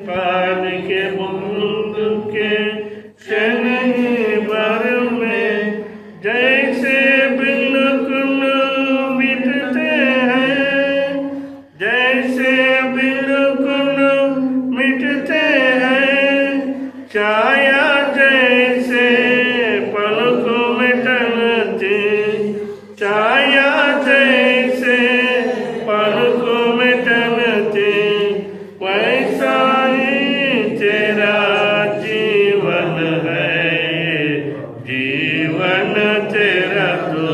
पान के बूंद के शनही भर में जैसे बिल्कुल मिटते हैं, जैसे बिल्कुल मिटते हैं, छाया जैसे पलकों में टलती, छाया जैसे पलकों में टलती, वैसा ही तेरा जीवन है। जीवन तेरा 2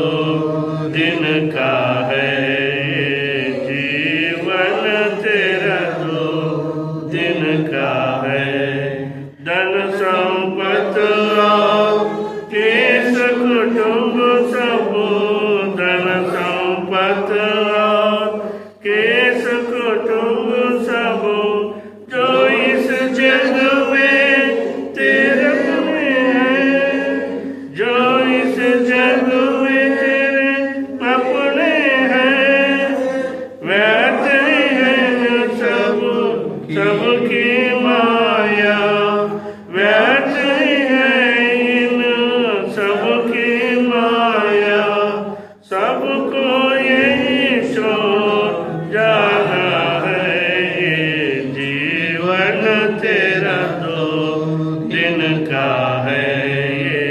दिन का है, जीवन तेरा 2 दिन का है। धन संपत्त केस कुटुंब सब, धन संपत्त केस कुटुंब सब, जो इस जग में तेरे में है, जो इस जग में तेरे अपने हैं, व्यर्थ है सब सबकी माया, व्यर्थ है इन सबकी माया, सबको यही छोड़ जाना है। ये जीवन तेरा 2 दिन का है, ये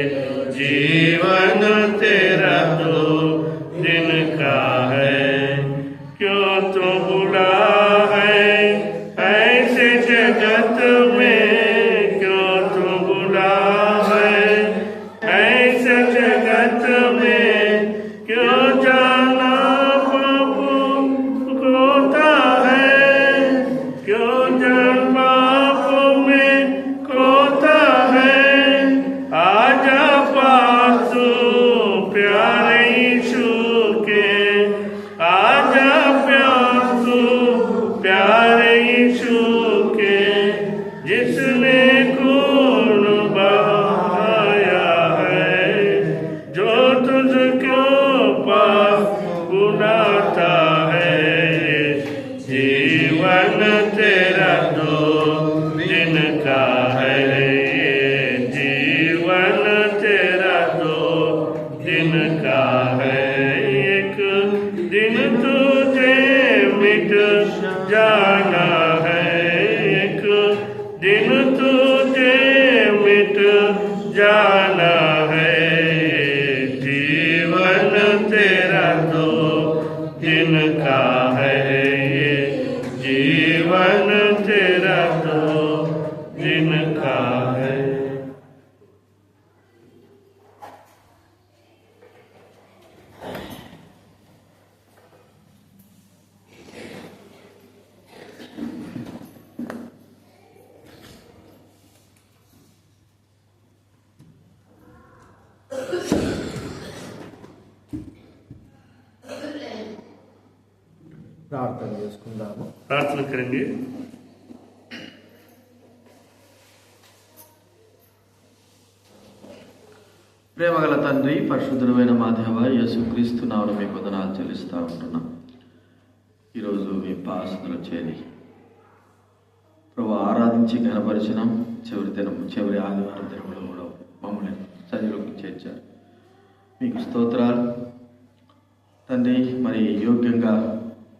जीवन तेरा 2 दिन का है। क्यों तू बुरा है ऐसे जगत में, क्यों तू बुरा है ऐसे जगत में, क्यों जाना पाप खोता है, क्यों जान पाप में खोता है। आजा पास प्यारे यीशु के, आजा प्यास प्यारे यीशु के, जिसने खून बहाया है, जो तुझको पाप बुलाता है। जीवन तेरा 2 दिन का है, जीवन तेरा 2 दिन का है। एक दिन तुझे मिट जाना है, एक दिन तुझे मिट जाना है। जीवन तेरा 2 दिन का है, जीवन तेरा 2 दिन का है। ప్రార్థన చేసుకుందాము. प्रार्थना करेंगे। ప్రేమగల తండ్రి, పరిశుద్ధుడైన మా దేవ యేసుక్రీస్తు నామమున మీకు వందనాలు చెల్లిస్తూ ఉంటున్నాం. ఈరోజు మీ పాసనలో చేరి ప్రభు ఆరాధించి ఘనపరిచినాం. చివరి ఆదివారం దినములో కూడా మమ్మల్ని సన్నిధిలోకి చేర్చారు. మీకు స్తోత్రాలు తండ్రి. మరి యోగ్యంగా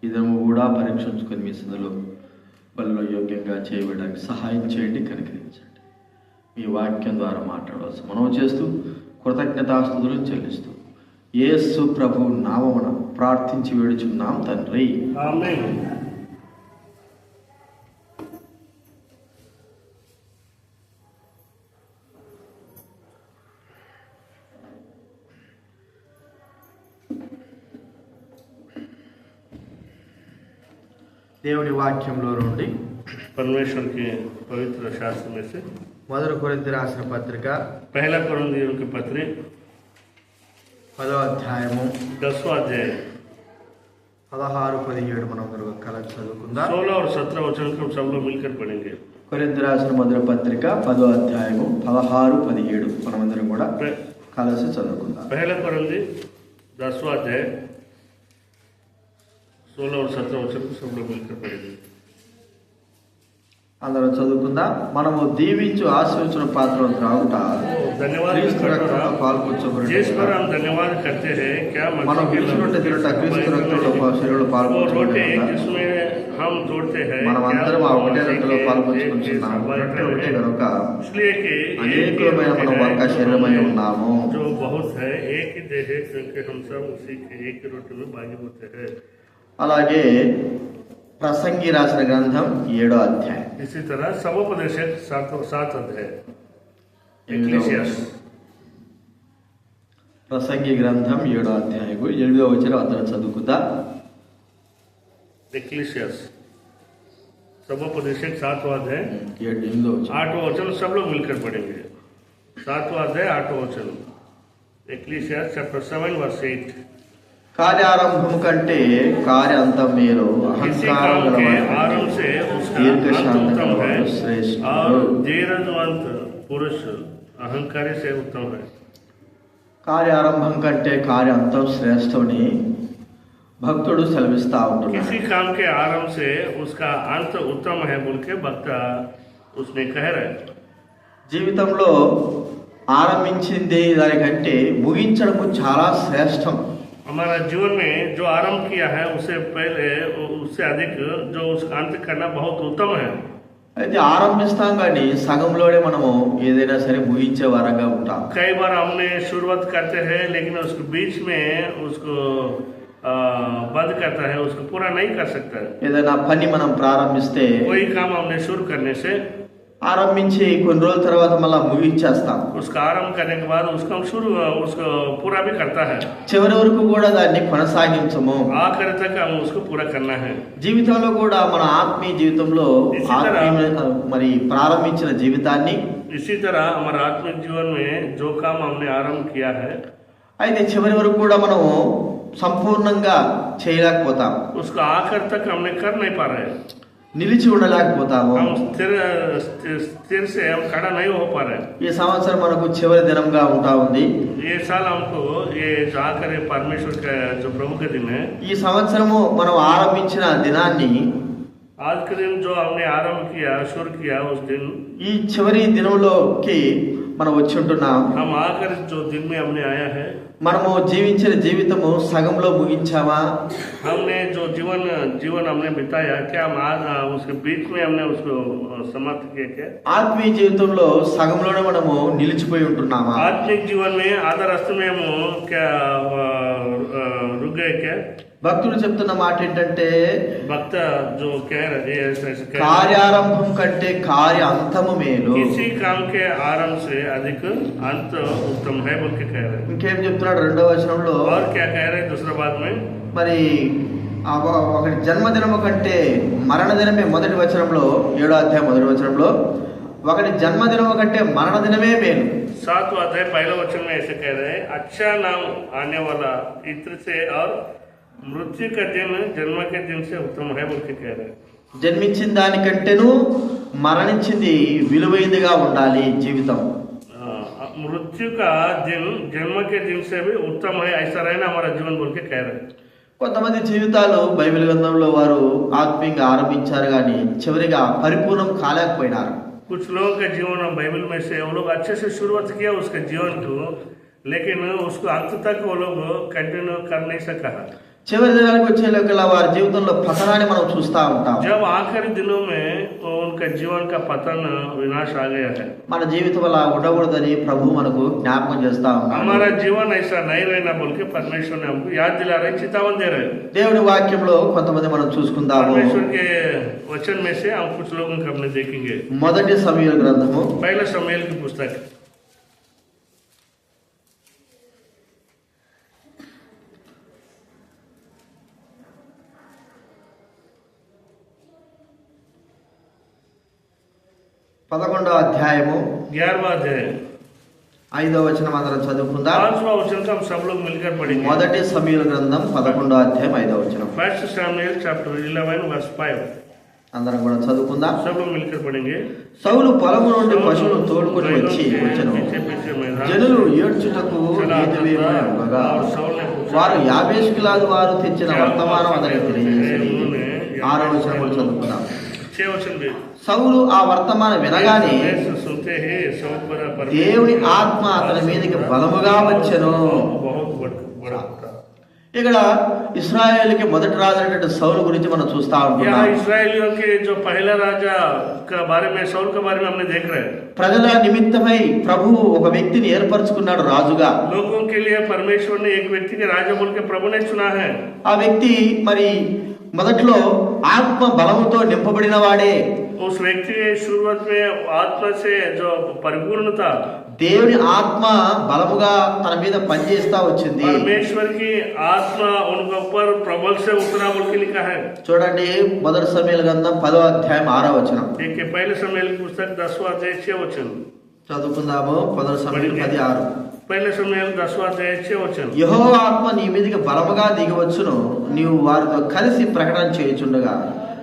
ఈ దినము కూడా పరీక్షించుకొని మీ సన్నిధిలో బలిలో యోగ్యంగా చేయడానికి సహాయం చేయండి, కనికరించండి. మీ వాక్యం ద్వారా మాట్లాడవలసి మనం చేస్తూ కృతజ్ఞతాస్తుతులు చెల్లిస్తూ యేసు ప్రభు నామమున ప్రార్థించి వేడుచున్నాం తండ్రి, ఆమేన్. దేవుని వాక్యంలో నుండి परमेश्वर के पवित्र शास्त्र में से 1 కొరింథీ రాసిన పత్రిక 1 కొరింథీయుల की पत्री 10వ అధ్యాయము 10वां अध्याय 16-17 మనం కలిసి చదువుకుందాం. 16 और 17 वचन को सब लोग मिलकर पढ़ेंगे. కొరింథీ రాసిన మొదటి పత్రిక 10వ అధ్యాయము 16-17 మనమందరం కూడా కలిసి చదువుకుందాం. 1 కొరింథీ 10वां अध्याय 16 और 17 वचन को सब लोग मिलकर पढ़ेंगे. అందరం చదువుకుందాం. మనము దీవించు ఆశీర్వచన పాత్ర త్రాగుట క్రీస్తు రక్తంలో పాల్పంచబడి जिस पर हम धन्यवाद करते हैं क्या మనం పిలిచినట్టు తినట క్రీస్తు రక్తంలో శరీరంలో वो పాల్పంచబడి रोटी जिसमें हम तोड़ते हैं మనం क्या అందరం ఆ वो ఒకటే उसी రొట్టెలో के పాల్పంచుకుంటున్నాం. एक రొట్టె समान ఒకటే है। కనుక इसलिए कि అనేకులమైన మనం ఒక్క శరీరమై ఉన్నాము. जो बहुत है एक ही देह है क्योंकि हम सब उसी के एक ही रोटी में भागी होते हैं। అలాగే ప్రసంగి రాసిన గ్రంథం 7వ అధ్యాయం इसी तरह सवोपदेशक 7 अध्याय एक्लेसियास ప్రసంగి గ్రంథం 7వ అధ్యాయం 8వ వచనం అందరం చదువుకుందాం. एक्लेसियास सवोपदेशक 7वां अध्याय 8వ వచనం 8वां वचन सब लोग मिलकर पढ़ेंगे। 7वां अध्याय 8वां वचन एक्लेसियास चैप्टर 7 वर्स 8। కార్యారంభము కంటే కార్యాంతం మేలు, किसी అహంకారం काम के గలవాడు आरंभ से उसका दीर्घशांत अंत उत्तम है गलवाడు శ్రేష్ఠుడు. और धीरजवंत पुरुष अहंकारी से उत्तम है। కార్యారంభం కంటే కార్యాంతం శ్రేష్టమని భక్తుడు సెలవిస్తా ఉంటున్నాడు. किसी काम के आरंभ से उसका अंत उत्तम है बोल के वक्ता उसने कह रहे। జీవితంలో ఆరంభించింది దానికంటే ముగించడము చాలా శ్రేష్టం. हमारा जीवन में जो आरंभ किया है उससे पहले उससे अधिक जो उसका अंत करना बहुत उत्तम है। అయితే ఆరంభిస్తాం కానీ సగంలోనే మనము ఏదైనా సరే ముగించే వారంగా ఉంటాం. कई बार हमने शुरुआत करते हैं लेकिन उसके बीच में उसको बंद करता है, उसको पूरा नहीं कर सकता है। ఏదైనా పని మనం ప్రారంభిస్తే कोई काम हमने शुरू करने से ఆరంభించి కొన్ని రోజుల తర్వాత మళ్ళీ ముగించేస్తాం. उसका आरंभ करने के बाद उसको हम उसको पूरा भी करता है, చివరి వరకు కూడా దాన్ని కొనసాగించము. आखिर तक हम उसको पूरा करना है। జీవితంలో కూడా మన ఆత్మీయ జీవితంలో మరి ప్రారంభించిన జీవితాన్ని इसी तरह हमारा आत्मिक जीवन में जो काम हमने आरंभ किया है అయితే చివరి వరకు కూడా మనము సంపూర్ణంగా చేయలేకపోతాం. उसको आखिर तक हमने कर नहीं पा रहे, నిలిచి ఉండలేకపోతాము. हम स्थिर से हम खड़ा नहीं हो पा रहे। ఈ సంవత్సరం మనకు చివరి దినంగా ఉంటా ఉంది. ये साल हमको ये जो आखिर परमेश्वर का जो प्रभु का दिन है, ఈ సంవత్సరము మనం ఆరంభించిన దినాన్ని आज के दिन जो हमने आरंभ किया शुरू किया उस दिन ఈ చివరి దినంలోకి మనం వచ్చి ఉంటున్నాం. हम आखिर जो दिन में हमने आया है, మనము జీవించిన జీవితము సగంలో ముగించామా? हमने जो जीवन हमने बिताया क्या हम आज उसके बीच में हमने उसको समाप्त किया क्या? ఆత్మీయ జీవితంలో సగంలోనే మనము నిలిచిపోయి ఉంటున్నామా? आत्मिक जीवन में आधा रास्ते में हम क्या रुक गए क्या? భక్తుడు చెప్తున్న మాట ఏంటంటే वक्ता जो कह रहे ऐसे कह रहे, కార్యారంభం కంటే కార్య అంతము మేలు. किसी काम के आरंभ से अधिक अंत उत्तम है बोल के कह रहे। ఇంకేం చెప్తున్నాడు 2వ వచనంలో? और क्या कह रहे दूसरा बात में? మరి ఒకటి జన్మదినము కంటే మరణదినమే, మొదటి వచనంలో 7వ అధ్యాయం 1వ వచనంలో ఒకటి జన్మదినము కంటే మరణదినమే మేలు. 7वां अध्याय 1 वचन में ऐसे कह रहे, अच्छा नाम आने वाला इत्र से और मृत्यु का दिन जन्म के दिन से उत्तम है बोल के कह रहे। జన్మించిన దానికంటేను మరణించింది విలువైనదిగా ఉండాలి జీవితం. मृत्यु का दिन जन्म के दिन से भी उत्तम है, ऐसा रहना हमारा जीवन बोल के कह रहे। కొంతమంది జీవితాలు బైబిల్ గ్రంథంలో వారు ఆత్మీయంగా ఆరంభించారు కానీ చివరిగా పరిపూర్ణం కాలేకపోయినారు. कुछ लोगों का जीवन बाइबल में से वो लोग अच्छे से शुरुआत किया उसके जीवन को, लेकिन उसको अंत तक वो लोग कंटिन्यू कर नहीं सका। చివరి దినానికి వచ్చే లోకల వారి జీవితంలో పతనాన్ని మనం చూస్తూ ఉంటాం. जब आखिरी दिनों में उनका जीवन का पतन विनाश आ गया है। మన జీవితం అలా ఉండకూడదని ప్రభు మనకు జ్ఞాపకం చేస్తా ఉన్నాడు. हमारा जीवन ऐसा नहीं रहना बोल के परमेश्वर ने हमको याद दिला रहे, चेतावनी दे रहे। దేవుని వాక్యంలో కొంతమంది మనం చూసుకుందాము. परमेश्वर के वचन में से हम कुछ लोगों को हमने देखेंगे। మొదటి సమూయేలు గ్రంథము 1 शमूएल की पुस्तक 11వ అధ్యాయము 11वां अध्याय 5వ వచనం అందరం చదువుకుందాం. 5वां वचन का हम सब लोग मिलकर पढ़ेंगे। మొదటి సమూయేలు గ్రంథం 11వ అధ్యాయం 5వ వచనం 1 शमूएल चैप्टर 11 वर्स 5 అందరం కూడా చదువుకుందాం. सब लोग मिलकर पढ़ेंगे। సౌలు పొలము నుండి పశువులు తోడుకొని వచ్చెను. జనులు ఏడ్చుటకు గీతవేమని అనగా వారు యాబేషుగిలాదు వారు తెచ్చిన వర్తమానం అతనికి తెలియజేశారు. 6వ వచనం కూడా చదువుకుందాం. సౌలు ఆ వర్తమానం వినగానే संदेश सुनते ही सब पर దేవుని ఆత్మ అతని మీదకి బలముగా వచ్చెను. बहुत बड़ा था। ఇక్కడ ఇశ్రాయేలుకి మొదటి రాజు అయినటువంటి సౌలు గురించి మనం చూస్తా यहाँ ఉంటున్నాం. इस्राएलियों के जो पहला राजा का बारे में सौल के बारे में हमने देख रहे हैं। ప్రజల నిమిత్తమై ప్రభువు ఒక వ్యక్తిని ఏర్పరచుకున్నాడు రాజుగా. लोगों के लिए परमेश्वर ने एक व्यक्ति के राजा बोल के प्रभु ने चुना है। ఆ వ్యక్తి మరి మొదట్లో ఆత్మ బలముతో నింపబడిన వాడే. उस व्यक्ति के शुरुआत में आत्मा से जो परिपूर्ण था, దేవుని ఆత్మ బలముగా తన మీద పనిచేస్తా వచ్చింది. परमेश्वर की आत्मा उनके ऊपर प्रबल से उतरा बोल के लिखा है। చూడండి మొదటి సమూయేలు గ్రంథం 10వ అధ్యాయం 6వ వచనం एक पहले समय की पुस्तक 10वां अध्याय 6 वचन చదువుకుందాము. మొదటి సమూయేలు 10:6. पहले समय 10वां अध्याय 6 वचन యెహోవా ఆత్మ నీ మీదకి బలముగా దిగివచ్చును, నీవు వారితో కలిసి ప్రకటన చేయుచుండగా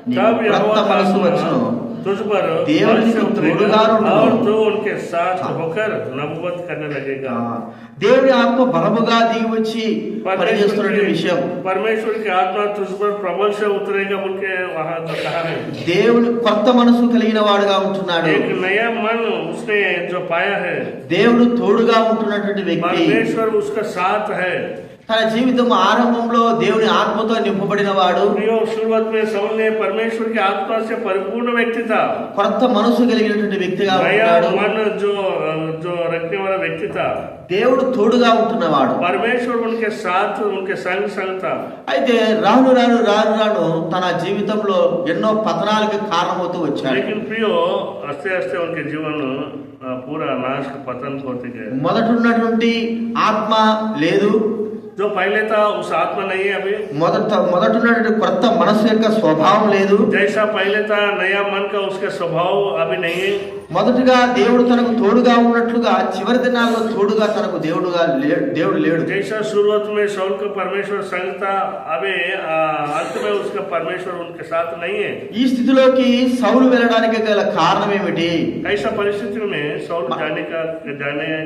నీకు तब క్రొత్త यहोवा का మనసు आत्मा వచ్చును, तुझ पर దేవుడు बल से నీకు उतरेगा తోడుగా ఉండును. और तू उनके साथ होकर नबूवत करने लगेगा। దేవుని ఆత్మ బలముగా దిగి వచ్చి పనిచేస్తున్న విషయం, परमेश्वर की आत्मा तुझ पर प्रबल से उतरेगा बोल के वहां तो कहा है। దేవుని కొత్త మనసు కలిగిన వాడుగా ఉంటున్నాడు. एक नया मन उसने जो पाया है, దేవుడు తోడుగా ఉంటున్నటువంటి వ్యక్తి. परमेश्वर उसका साथ है। తన జీవితం ఆరంభంలో దేవుని ఆత్మతో నింపబడిన వాడు. प्रियो शुरुआत में सौल ने परमेश्वर की आत्मा से परिपूर्ण व्यक्ति था। కొత్త మనసు కలిగినటువంటి వ్యక్తిగా नया ఉన్నాడు. मन जो रखने वाला व्यक्ति था। దేవుడు తోడుగా ఉంటున్నవాడు. परमेश्वर उनके साथ उनके संग था। అయితే రాను రాను రాను రాను తన జీవితంలో ఎన్నో పతనాలకు కారణమవుతూ వచ్చాడు. लेकिन प्रियो आस्ते आस्ते उनके जीवन पूरा नाश पतन होते गए। మొదట ఉన్నటువంటి ఆత్మ లేదు, जो पहले था उस आत्मा नहीं है अभी। మొదట ఉన్నటువంటి కొత్త మనసు యొక్క స్వభావం లేదు. जैसा पहले था नया मन का उसका स्वभाव अभी नहीं है। మొదటగా దేవుడు తనకు తోడుగా ఉన్నట్లుగా చివరి దినాల్లో తోడుగా తనకు దేవుడు లేడు. जैसा शुरुआत में सौल का परमेश्वर संग था, अभी अंत में उसका परमेश्वर उनके साथ नहीं है। ఈ స్థితిలోకి సౌలు వెళ్ళడానికి గల కారణం ఏమిటి? ऐसा परिस्थिति में सौल जाने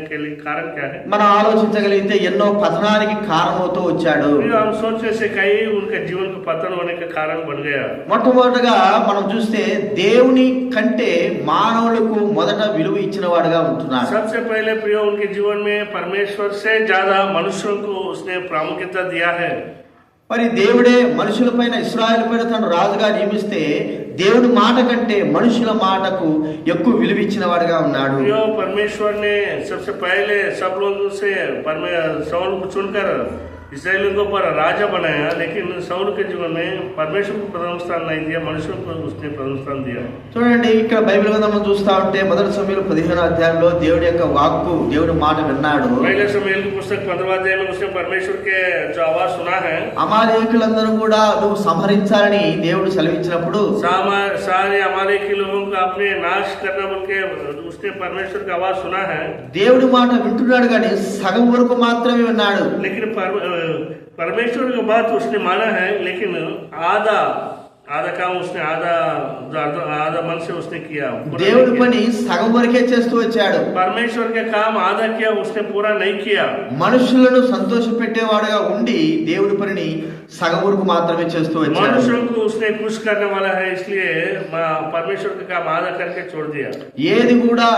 के लिए कारण क्या है? మనం ఆలోచించగలిగితే ఎన్నో పతనానికి కారణమవుతూ వచ్చాడు. हम सोचने से कहीं उनके जीवन को पतन होने का कारण बन गया। మొట్టమొదటిగా మనం చూస్తే దేవుని కంటే మానవులకు మొదట విలువ ఇచ్చిన వాడుగా ఉంటున్నాడు. सबसे पहले प्रिय उनके जीवन में परमेश्वर से ज्यादा मनुष्यों को उसने प्रामुख्यता दिया है। మరి దేవుడే మనుషుల పైన ఇశ్రాయేలు పైన తను రాజుగా నియమిస్తే దేవుని మాట కంటే మనుషుల మాటకు ఎక్కువ విలువ ఇచ్చిన వాడుగా ఉన్నాడు. प्रिय परमेश्वर ने सबसे पहले सब लोगों से सौल को चुनकर इसराइलियों को पर राजा बनाया, लेकिन सौल के जीवन में परमेश्वर को प्रथम स्थान नहीं दिया, मनुष्यों को उसने प्रथम स्थान दिया। చూడండి ఇక్కడ బైబిల్ గ్రంథం చూస్తా ఉంటే మొదటి సమూయేలు 15వ అధ్యాయంలో దేవుడి యొక్క వాక్కు దేవుడి మాట విన్నాడు. पहले समूएल की पुस्तक 15वां अध्याय में उसने परमेश्वर के जो आवाज सुना है। అమాలేకులందరూ కూడా నువ్వు సంహరించాలని దేవుడు సెలవిచ్చినప్పుడు सारे अमालेक के लोगों को अपने नाश करना बोल के उसने परमेश्वर का आवाज सुना है। దేవుడి మాట వింటున్నాడు కానీ సగం వరకు మాత్రమే విన్నాడు. लेकिन परमेश्वर की बात उसने माना है, लेकिन आधा काम उसने आधा मन से उसने किया। దేవుడి పని సగం వరకే చేస్తూ వచ్చాడు. परमेश्वर के काम आधा किया, उसने पूरा नहीं किया। మనుషులను సంతోష పెట్టేవాడుగా ఉండి దేవుడి పనిని సగం వరకు మాత్రమే చేస్తూ వచ్చాడు. मनुष्यों को उसने खुश करने वाला है, इसलिए परमेश्वर का काम आधा करके छोड़ दिया। ఏది కూడా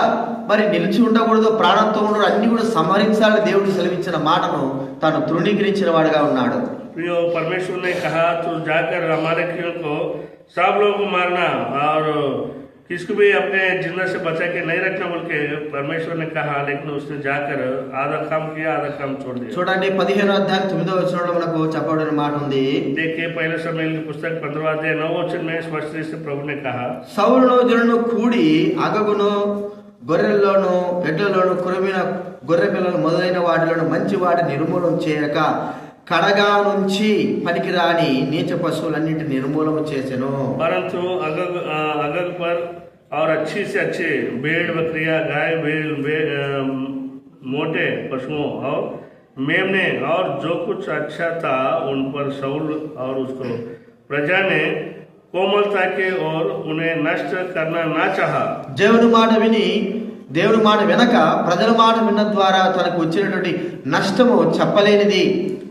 మరి నిలిచి ఉండకూడదు, ప్రాణంతో ఉండడు, అన్ని కూడా సంహరించాలని దేవుడు సెలవిచ్చిన మాటను తాను తృణీకరించిన వాడుగా ఉన్నాడు. प्रियो परमेश्वर ने कहा तू जाकर अमालेकियों को सब लोगों को मारना और किसको भी अपने जिंदा से बचा के नहीं रखना बोल के परमेश्वर ने कहा, लेकिन उसने जाकर आधा काम किया, आधा काम छोड़ दिया। చూడండి 15వ అధ్యాయం 9వ వచనంలో మనకు చెప్పబడిన మాట ఉంది. देखिए पहले समूएल की पुस्तक 15वां अध्याय 9वें वचन में स्पष्ट रूप से प्रभु ने कहा, సౌలును జనులను కూడి అగగును గొర్రెల్లోను ఎడ్లలోను కురిమిన గొర్రె పిల్లలు మొదలైన వాటిలోను మంచి వాటి నిర్మూలన చేయక కడగా నుంచి పనికిరాని నీచ పశువులన్నింటి నిర్మూలన చేసెను. परंतु अगग पर और अच्छी से अच्छे भेड़ बकरियां गाय मोटे पशुओं और मेमने और जो कुछ अच्छा था उन पर सौल और उसको प्रजा ने कोमलता के और उन्हें नष्ट करना ना चाहा। దేవుని మాట విని దేవుని మాట వెనక ప్రజల మాట విన్న ద్వారా తనకు వచ్చినటువంటి నష్టము చెప్పలేనిది.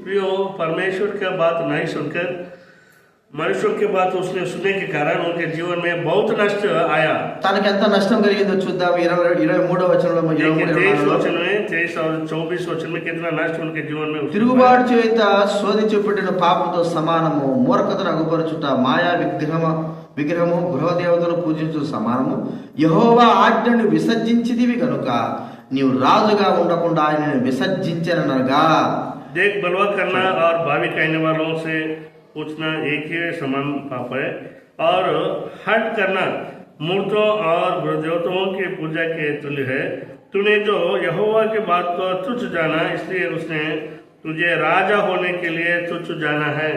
प्रियो परमेश्वर का बात नहीं सुनकर मनुष्यों के बात उसने सुनने के कारण उनके जीवन में बहुत नष्ट आया। తనకి ఎంత నష్టం కలిగిందో చూద్దాం. 23వ వచనంలో 23 वचन में 23 और 24 वचन में कितना नष्ट उनके जीवन में। తిరుగుబాటు చేత శోధించి పుట్టిన పాపంతో సమానము, మూర్ఖతను అగుపరచుట, మాయా విగ్రహము గృహదేవతను పూజించు సమానము. యెహోవా ఆజ్ఞను విసర్జించిదివి కనుక నీవు రాజుగా ఉండకుండా ఆయనను విసర్జించననగా. देख बलवा करना और भावी कहने वालों से पूछना एक ही समान पाप है, और हट करना मूर्तों और देवताओं की पूजा के तुल्य है। तूने जो यहोवा की बात को तुच्छ जाना, इसलिए उसने तुझे राजा होने के लिए तुच्छ जाना है।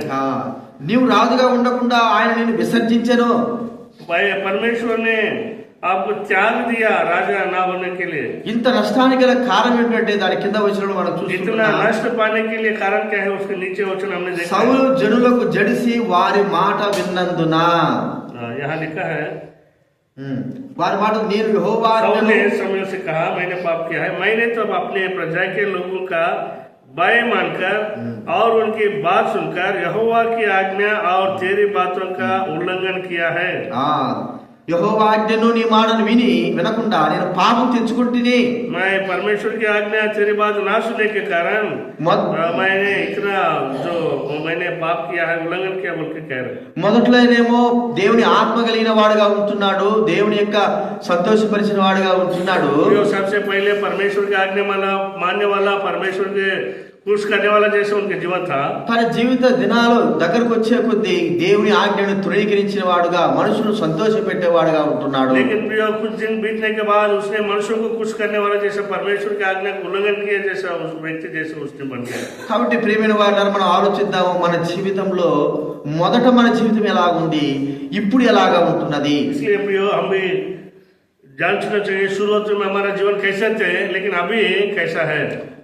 నీవు రాజుగా ఉండకుండా ఆయన నిన్ను విసర్జించెను. परमेश्वर ने आपको त्याग दिया राजा ना होने के लिए. ఇంత నష్టానికి గల కారణం ఏంటంటే దాని కింద వచనంలో మనం इतना చూస్తున్నాం. नष्ट पाने के लिए कारण क्या है, उसके नीचे वचन हमने देखा. సౌలు జనులకు జడిసి వారి మాట విన్నందున. यहाँ लिखा है వారి మాట నేను యెహోవా सौल ने समय से कहा मैंने पाप किया है, मैंने तो अपने प्रजा के लोगों का भय मानकर और उनकी बात सुनकर यहोवा की आज्ञा और तेरी बातों का उल्लंघन किया है. యెహోవా ఆజ్ఞను నీ మాటను వినకుండా నేను పాపం తెచ్చుకుంటుని. मैं परमेश्वर की आज्ञा तेरी बात ना सुनने के कारण मैंने इतना जो मैंने पाप किया है, उल्लंघन किया बोल के कह रहे. మొదట్లోనేమో దేవుని ఆత్మ కలిగిన వాడుగా ఉంటున్నాడు, దేవుని యొక్క సంతోషపరిచిన వాడుగా ఉంటున్నాడు. सबसे पहले परमेश्वर की आज्ञा मानने वाला, परमेश्वर के खुश करने वाला जैसे उनके जीवन था. తన జీవిత దినాలు దగ్గరకు వచ్చే కొద్దీ దేవుని ఆజ్ఞను తృణీకరించిన వాడుగా, మనుషులను సంతోషపెట్టేవాడుగా ఉంటున్నాడు. लेकिन प्रिय कुछ दिन बीतने के बाद उसने मनुष्यों को खुश करने वाला जैसे परमेश्वर की आज्ञा का उल्लंघन किया जैसा उस व्यक्ति जैसे उसने बन गया. కాబట్టి ప్రియమైన వారందరూ మనం ఆలోచిద్దాము, మన జీవితంలో మొదట మన జీవితం ఎలాగుంది, ఇప్పుడు ఎలాగా ఉంటున్నది. इसलिए प्रिय हम भी जानना चाहिए शुरुआत में हमारा जीवन कैसा थे, लेकिन अभी कैसा है.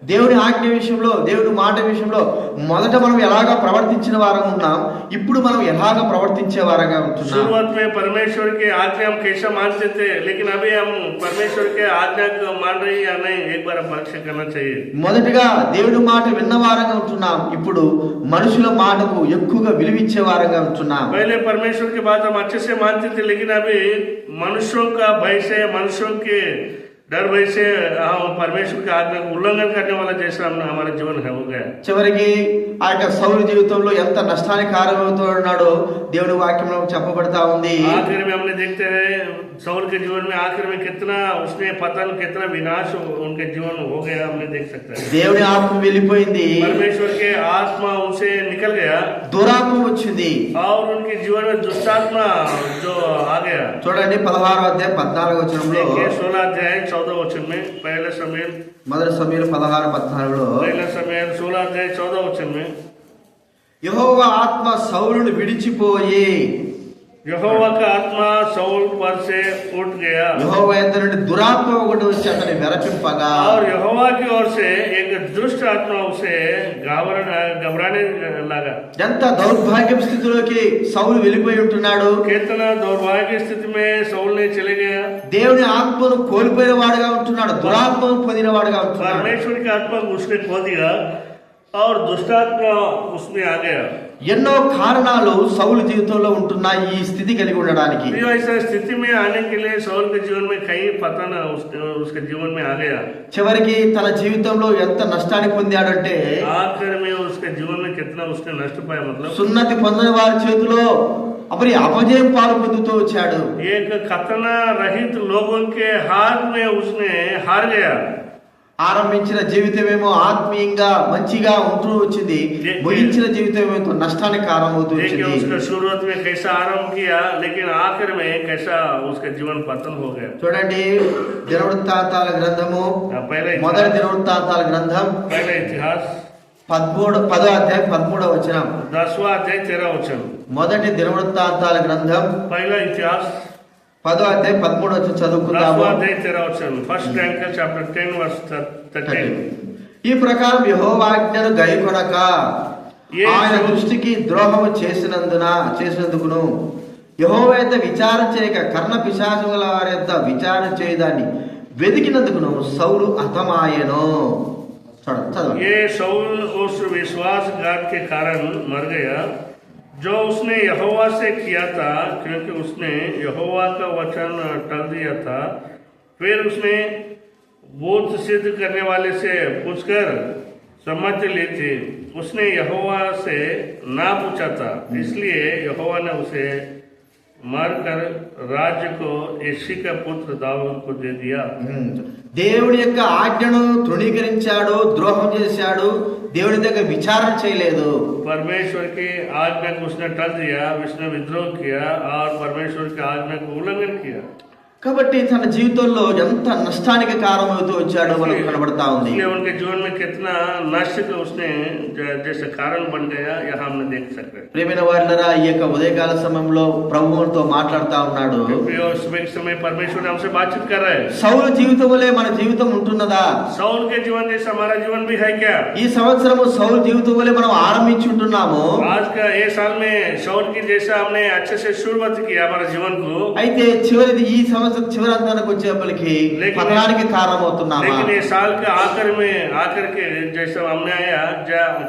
దేవుని ఆజ్ఞ విషయంలో, దేవుని మాట విషయంలో మొదట మనం ఎలాగా ప్రవర్తించిన వారం ఉన్నాం, ఇప్పుడు మనం ఎలాగా ప్రవర్తించే వారంగా ఉంటున్నాం. शुरुआत में परमेश्वर के आज्ञा हम कैसा मानते थे, लेकिन अभी हम परमेश्वर के आज्ञा को मान रहे या नहीं, एक बार परीक्षा करना चाहिए. మొదటగా దేవుని మాట విన్న వారంగా ఉంటున్నాం, ఇప్పుడు మనుషుల మాటకు ఎక్కువగా విలువిచ్చే వారంగా ఉంటున్నాం. पहले परमेश्वर की बात हम अच्छे से मानते थे, लेकिन अभी मनुष्यों का भय से, मनुष्यों के डर भय से हम परमेश्वर के आज्ञा को उल्लंघन करने वाला जैसा हमारा जीवन है हो गया. చివరికి ఆ యొక్క సౌలు జీవితంలో ఎంత నష్టానికి కారణమవుతున్నాడో దేవుని వాక్యంలో చెప్పబడతా ఉంది. आखिर में हमने देखते हैं सौल के जीवन में आखिर में कितना उसने पतन, कितना विनाश उनके जीवन हो गया, हमने देख सकते हैं. దేవుని ఆత్మ వెళ్ళిపోయింది, परमेश्वर के आत्मा उनसे निकल गया, దురాత్మ వచ్చింది, और उनके जीवन में दुष्टात्मा जो आ गया. చూడండి 16వ అధ్యాయం 14వ వచనంలో, 16 अध्याय 14 वचन में, पहले समय మొదటి సమయంలో 16-14లో, पहला समय 16 अध्याय 14 वचन में యెహోవా ఆత్మ సౌలును విడిచిపోయి, यहोवा का आत्मा सौल पर से उठ गया, యెహోవా యొద్ద నుండి దురాత్మ ఒకటి వచ్చి అతని వెరపింపగా, और यहोवा की ओर से एक दुष्ट आत्मा उसे घबराने लगा. ఎంత దౌర్భాగ్య స్థితిలోకి సౌలు వెళ్ళిపోయి ఉంటున్నాడు. कितना दौर्भाग्य स्थिति में सौल ने चले गया. దేవుని ఆత్మను కోల్పోయిన వాడుగా ఉంటున్నాడు, దురాత్మను పొందిన వాడుగా ఉంటున్నాడు. परमेश्वर की आत्मा उसने खो दिया और दुष्टात्मा उसमें आ गया. ఎన్నో కారణాలు సౌలు జీవితంలో ఉంటున్నాయి ఈ స్థితి కలిగి ఉండడానికి. ऐसा स्थिति में आने के लिए सौल के जीवन में कहीं पता ना उसके जीवन में आ गया. చివరికి తన జీవితంలో ఎంత నష్టాన్ని పొందాడంటే, आखिर में उसके जीवन में कितना उसने नष्ट पाया, मतलब సున్నతి పొందిన వారి చేతిలో మరి అపజయం పాలు పొందుతూ వచ్చాడు. एक खतना रहित लोगों के हाथ में उसने हार गया. ఆరంభించిన జీవితమేమో ఆత్మీయంగా మంచిగా ఉంటూ వచ్చింది, ముగించిన జీవితమేమో నష్టానికి కారణమవుతూ వచ్చింది. उसका शुरुआत में कैसा आरंभ किया, लेकिन आखिर में कैसा उसका जीवन पतन हो गया. చూడండి దినవృత్తాంతాల గ్రంథము, మొదటి దినవృత్తాంతాల గ్రంథం, पहला इतिहास 10వ అధ్యాయం 13వ వచనం. 10वां अध्याय 13 वचन. మొదటి దినవృత్తాంతాల గ్రంథం पहला इतिहास 10వ అధ్యాయం 13వ వచనం చదువుకుందాము. 10वां अध्याय 13 वचन. First Chronicle chapter 10 verse 13. ఈ ప్రకారం యెహోవా ఆజ్ఞను గైకొనక ఆయన దృష్టికి ద్రోహము చేసినందుకును యెహోవా యొద్ద విచారణ చేయక కర్ణ పిశాచముల వారి యొద్ద విచారణ చేయదాన్ని వెదికినందుకును సౌలు హతమాయెను. ये सौल उस विश्वासघात के कारण मर गया जो उसने यहोवा से किया था, क्योंकि उसने यहोवा का वचन टल दिया था, फिर उसने भूत सिद्ध करने वाले से पूछकर समझ ली थी। उसने यहोवा से ना पूछा था, इसलिए यहोवा ने उसे मारकर राज्य को यिशै का पुत्र दाऊद को दे दिया। దేవుడి యొక్క ఆజ్ఞను తృణీకరించాడు, ద్రోహం చేశాడు, దేవుడి దగ్గర విచారణ చేయలేదు. परमेश्वर की आज्ञा को उसने टल दिया, उसने विद्रोह किया और परमेश्वर की आज्ञा को उल्लंघन किया। కాబట్టి తన జీవితంలో ఎంత నష్టానికి కారణమవుతూ వచ్చాడో మనకు కనబడతా ఉంది. इसलिए उनके जीवन में कितना नष्ट को उसने जैसे कारण बन गया, यह हमने देख सकते हैं। ప్రియమైన వారలారా, ఈ యొక్క ఉదయకాల సమయంలో ప్రభువుతో మాట్లాడుతా ఉన్నాడు. सुबह के समय परमेश्वर हमसे बातचीत कर रहे हैं। సౌలు జీవితం వలె మన జీవితం ఉంటున్నదా? सौल के जीवन जैसा हमारा जीवन भी है क्या? ఈ సంవత్సరము సౌలు జీవితం వలె మనం ఆరంభించి ఉంటున్నాము. आज का ये साल में सौल की जैसा हमने अच्छे से शुरुआत किया हमारा जीवन को, అయితే చివరిది ఈ సంవత్సరం చివరంతానికి వచ్చేప్పటికి పతనానికి కారణమవుతున్నామా? लेकिन ये साल के आखिर के जैसा हमने आया,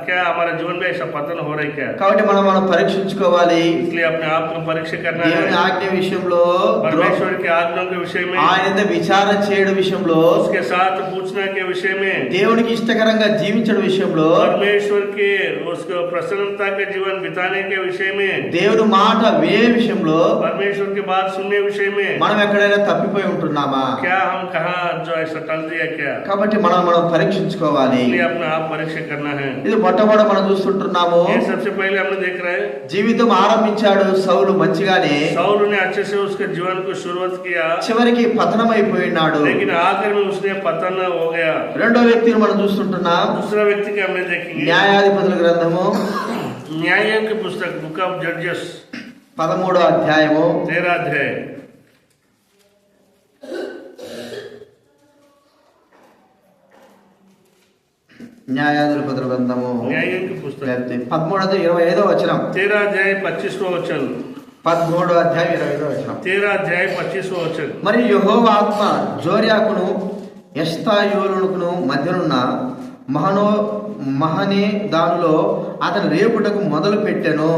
क्या हमारा जीवन में ऐसा पतन हो रहा है क्या? కాబట్టి మనం పరీక్షించుకోవాలి. इसलिए अपने आप को परीक्षा करना है। దేవుని ఆజ్ఞ విషయంలో, परमेश्वर के आज्ञाओं के विषय में, ఆయన విచారణ చేయడం విషయంలో, उसके साथ पूछना के विषय में, దేవునికి ఇష్టకరంగా జీవించడం విషయంలో, परमेश्वर के उसको प्रसन्नता के जीवन बिताने के विषय में, దేవుని మాట వినే విషయంలో, परमेश्वर की बात सुनने विषय में మనం ఎక్కడైనా తప్పిపోయి ఉంటున్నామా? क्या हम कहाँ जो ऐसा टल दिया क्या? కాబట్టి మనం పరీక్షించుకోవాలి. इसलिए अपना आप परीक्षा करना है। ఇది మొట్టమొదట మనం చూస్తుంటున్నాము. ये सबसे पहले हमने देख रहे हैं, జీవితం ఆరంభించాడు సౌలు మంచిగానే, सौल ने अच्छे से उसके जीवन को शुरुआत किया, చివరికి పతనం అయిపోయినాడు. लेकिन आखिर में उसने पतन हो गया। రెండో వ్యక్తిని మనం చూస్తుంటున్నాం. दूसरा व्यक्ति के हमने देखेंगे, న్యాయాధిపతుల గ్రంథము न्यायों की पुस्तक, बुक ऑफ जजेस 13వ అధ్యాయము 13 अध्याय। న్యాయాధిపతుల గ్రంథము न्यायों की पुस्तक 13:25 వచనం. 13 अध्याय 25वां वचन। 13వ అధ్యాయం 25వ వచనం. 13 अध्याय 25वां वचन। మరియు యెహోవా ఆత్మ జోర్యాకును ఎష్తాయోలుకును మధ్యనున్న మహనే దానిలో అతను రేపుటకు మొదలు పెట్టెను.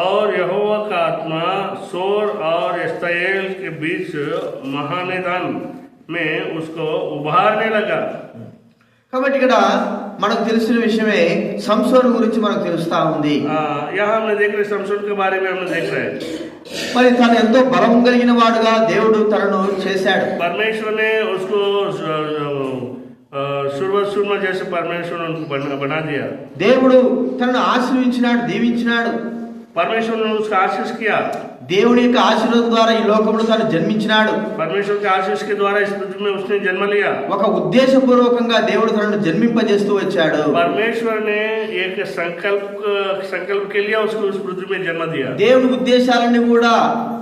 और यहोवा का आत्मा सोर और एस्ताएल के बीच महानिदान में उसको उभारने लगा। కాబట్టి ఇక్కడ మనకు తెలిసిన విషయమే సంసోను గురించి మనకు తెలుస్తా ఉంది. यहाँ हमने देख रहे शमशोन के बारे में हमने देख रहे हैं। మరి తను ఎంతో బలం కలిగిన వాడుగా దేవుడు తనను చేశాడు. परमेश्वर ने उसको शुरू जैसे परमेश्वर ने उनको बना दिया। దేవుడు తనను ఆశీర్వించినాడు, దీవించినాడు. परमेश्वर ने उसका आशीष किया। దేవుని యొక్క ఆశీర్వాదం ద్వారా ఈ లోకంలో తాను జన్మించినాడు. परमेश्वर के आशीष के द्वारा इस पृथ्वी में उसने जन्म लिया। ఒక ఉద్దేశపూర్వకంగా దేవుడు తనను జన్మింపజేస్తూ వచ్చాడు. परमेश्वर ने एक संकल्प के लिए उसको उस पृथ्वी में जन्म दिया। దేవుని ఉద్దేశాలన్నీ కూడా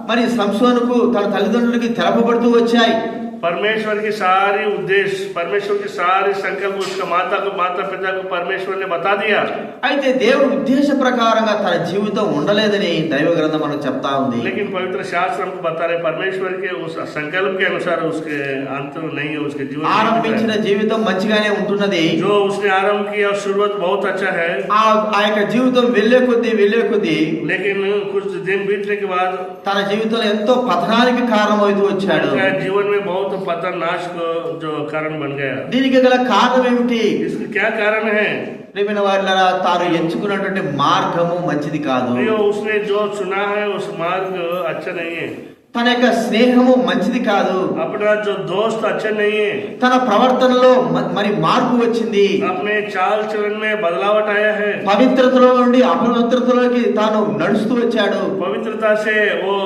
మరి సంసోనుకు తన తల్లిదండ్రులకి తెలపబడుతూ వచ్చాయి. परमेश्वर की सारी उद्देश्य, परमेश्वर की सारी संकल्प उसका माता पिता को परमेश्वर ने बता दिया। అయితే దేవుడి ఉద్దేశ ప్రకారంగా తన జీవితం ఉండలేదని దైవ గ్రంథం మనకు చెప్తా ఉంది. लेकिन पवित्र शास्त्र हमको बता रहे परमेश्वर के उस संकल्प के अनुसार उसके अंत नहीं है, उसके जीवन ఆరంభించిన జీవితం మంచిగానే ఉంటున్నది. जो उसने आरंभ किया शुरुआत बहुत अच्छा है। ఆ యొక్క జీవితం వెళ్ళే కొద్దీ लेकिन कुछ दिन बीतने के बाद తన జీవితంలో ఎంతో పతనానికి కారణమవుతూ వచ్చాడు. जीवन में बहुत पतन नाश को जो कारण बन गया। దీనికి గల కారణం ఏమిటి? इसका क्या कारण है? ప్రియమైన వారలారా, తాను ఎంచుకున్నటువంటి మార్గము మంచిది కాదు. उसने जो चुना है उस मार्ग अच्छा नहीं है। తన యొక్క స్నేహము మంచిది కాదు. अपना जो दोस्त अच्छा नहीं है। తన ప్రవర్తనలో మరి మార్పు వచ్చింది. अपने चाल चलन में बदलावट आया है। పవిత్రతలో నుండి అపవిత్రతలోకి తాను నడుస్తూ వచ్చాడు. पवित्रता से वो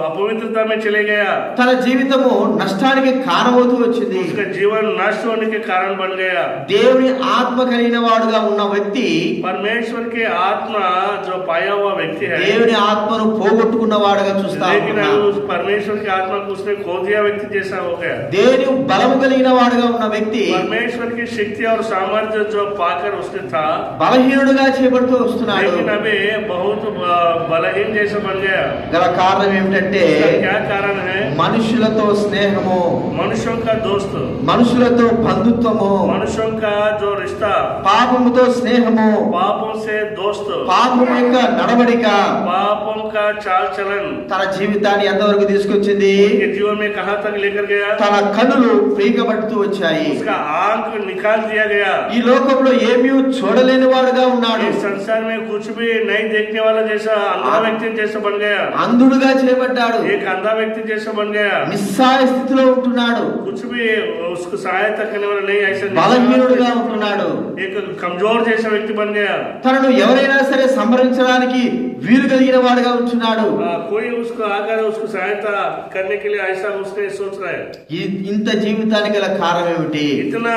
अपवित्रता में चले गया। తన జీవితము నష్టానికి కారణమవుతూ వచ్చింది. उसका जीवन नष्ट होने के कारण बन गया। దేవుని ఆత్మ కలిగిన వాడుగా ఉన్న వ్యక్తి, परमेश्वर के आत्मा जो पाया हुआ व्यक्ति है, దేవుని ఆత్మను పోగొట్టుకున్న వాడుగా చూస్తా ఉన్నాం. परमेश्वर की आत्मा को उसने खो दिया व्यक्ति जैसा हो गया। దేని బలము కలిగిన వాడుగా ఉన్న వ్యక్తి परमेश्वर की शक्ति और सामर्थ्य जो पाकर उसने था, బలహీనుడుగా చేయబడుతూ వస్తున్నాడు. लेकिन अभी बहुत बलहीन जैसा बन गया। గల కారణం ఏమిటంటే इसका क्या कारण है? మనుషులతో స్నేహము, मनुष्यों का दोस्त, మనుషులతో బంధుత్వము, मनुष्यों का जो रिश्ता, పాపముతో స్నేహము, पापों से दोस्त, పాపము యొక్క నడవడిక पापों का चाल चलन తన జీవితాన్ని ఎంతవరకు తీసుకొచ్చింది? उनके जीवन में कहां तक लेकर गया? తన కన్నులు పీకబడుతూ వచ్చాయి. उसका आंख निकाल दिया गया। ఈ లోకంలో ఏమీ చూడలేని వాడుగా ఉన్నాడు. इस संसार में कुछ भी नहीं देखने वाला जैसा अंधा व्यक्ति जैसा बन गया। అంధుడుగా చేయబడ్డాడు. एक अंधा व्यक्ति जैसा बन गया। నిస్సహాయ స్థితిలో ఉంటున్నాడు. कुछ भी उसको सहायता करने वाला नहीं, ऐसा బలహీనుడుగా ఉంటున్నాడు. एक कमजोर जैसा व्यक्ति बन गया। తనను ఎవరైనా సరే సంహరించడానికి వీలు కలిగిన వాడుగా ఉంటున్నాడు. कोई उसको आकर उसको सहायता करने के लिए ऐसा उसने सोच रहा है। ఇంత జీవితానికి గల కారణం ఏమిటి? इतना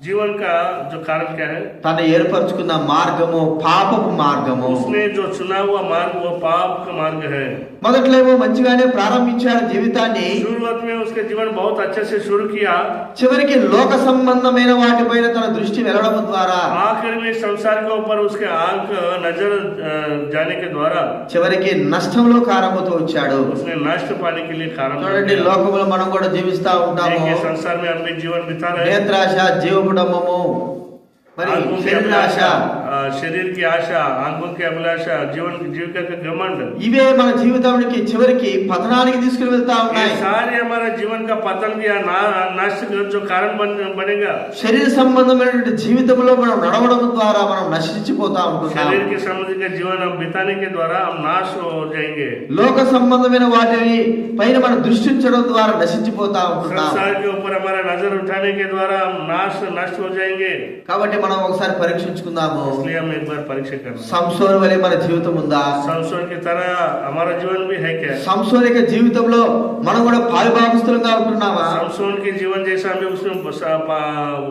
जीवन का जो कारण क्या है? తను ఏర్పరచుకున్న మార్గము పాపపు మార్గము. उसने जो चुना हुआ मार्ग वो पाप का मार्ग है। మొదట్లో ఏమో మంచిగానే ప్రారంభించాడు జీవితాన్ని. शुरुआत में उसके जीवन बहुत अच्छे से शुरू किया। చివరికి లోక సంబంధమైన వాటిపైన తన దృష్టి వెళ్ళడం ద్వారా आखिर में संसार के ऊपर उसके आंख नजर जाने के द्वारा చివరికి నష్టంలో కారణమవుతూ వచ్చాడు. उसने नष्ट पाने के लिए कारण बन చూడండి, गया। లోకంలో మనం కూడా జీవిస్తా ఉంటాము. देखिए, संसार में हम भी जीवन बिता रहे हैं। నేత్రాశ, జీవకుడమ్మము, మరి आंखों की శరీరాశ, शरीर की आशा, आंखों की अभिलाषा, जीवन जीविका का घमंड, ఇవే మన జీవితానికి చివరికి పతనానికి తీసుకుని వెళ్తా ये ఉన్నాయి. सारे हमारे जीवन का पतन या नाश का जो कारण बनेगा। శరీర సంబంధమైనటువంటి జీవితంలో మనం నడవడం ద్వారా మనం నశించిపోతా ఉంటున్నాం. शरीर के संबंधी का जीवन हम बिताने के द्वारा हम नाश हो जाएंगे। లోక సంబంధమైన వాటిని పైన మనం దృష్టించడం ద్వారా నశించిపోతా ఉంటున్నాం. संसार के ऊपर हमारा नजर उठाने के द्वारा हम नष्ट हो जाएंगे। కాబట్టి మనం ఒకసారి పరీక్షించుకుందాము. इसलिए हम एक बार परीक्षा करना। సంసోను వలె మన జీవితం ఉందా? संसार की तरह हमारा जीवन भी है क्या? సంసోను యొక్క జీవితంలో మనం కూడా పాలుభాగస్తులుగా ఉంటున్నామా? संसोन के जीवन जैसा हमें उसमें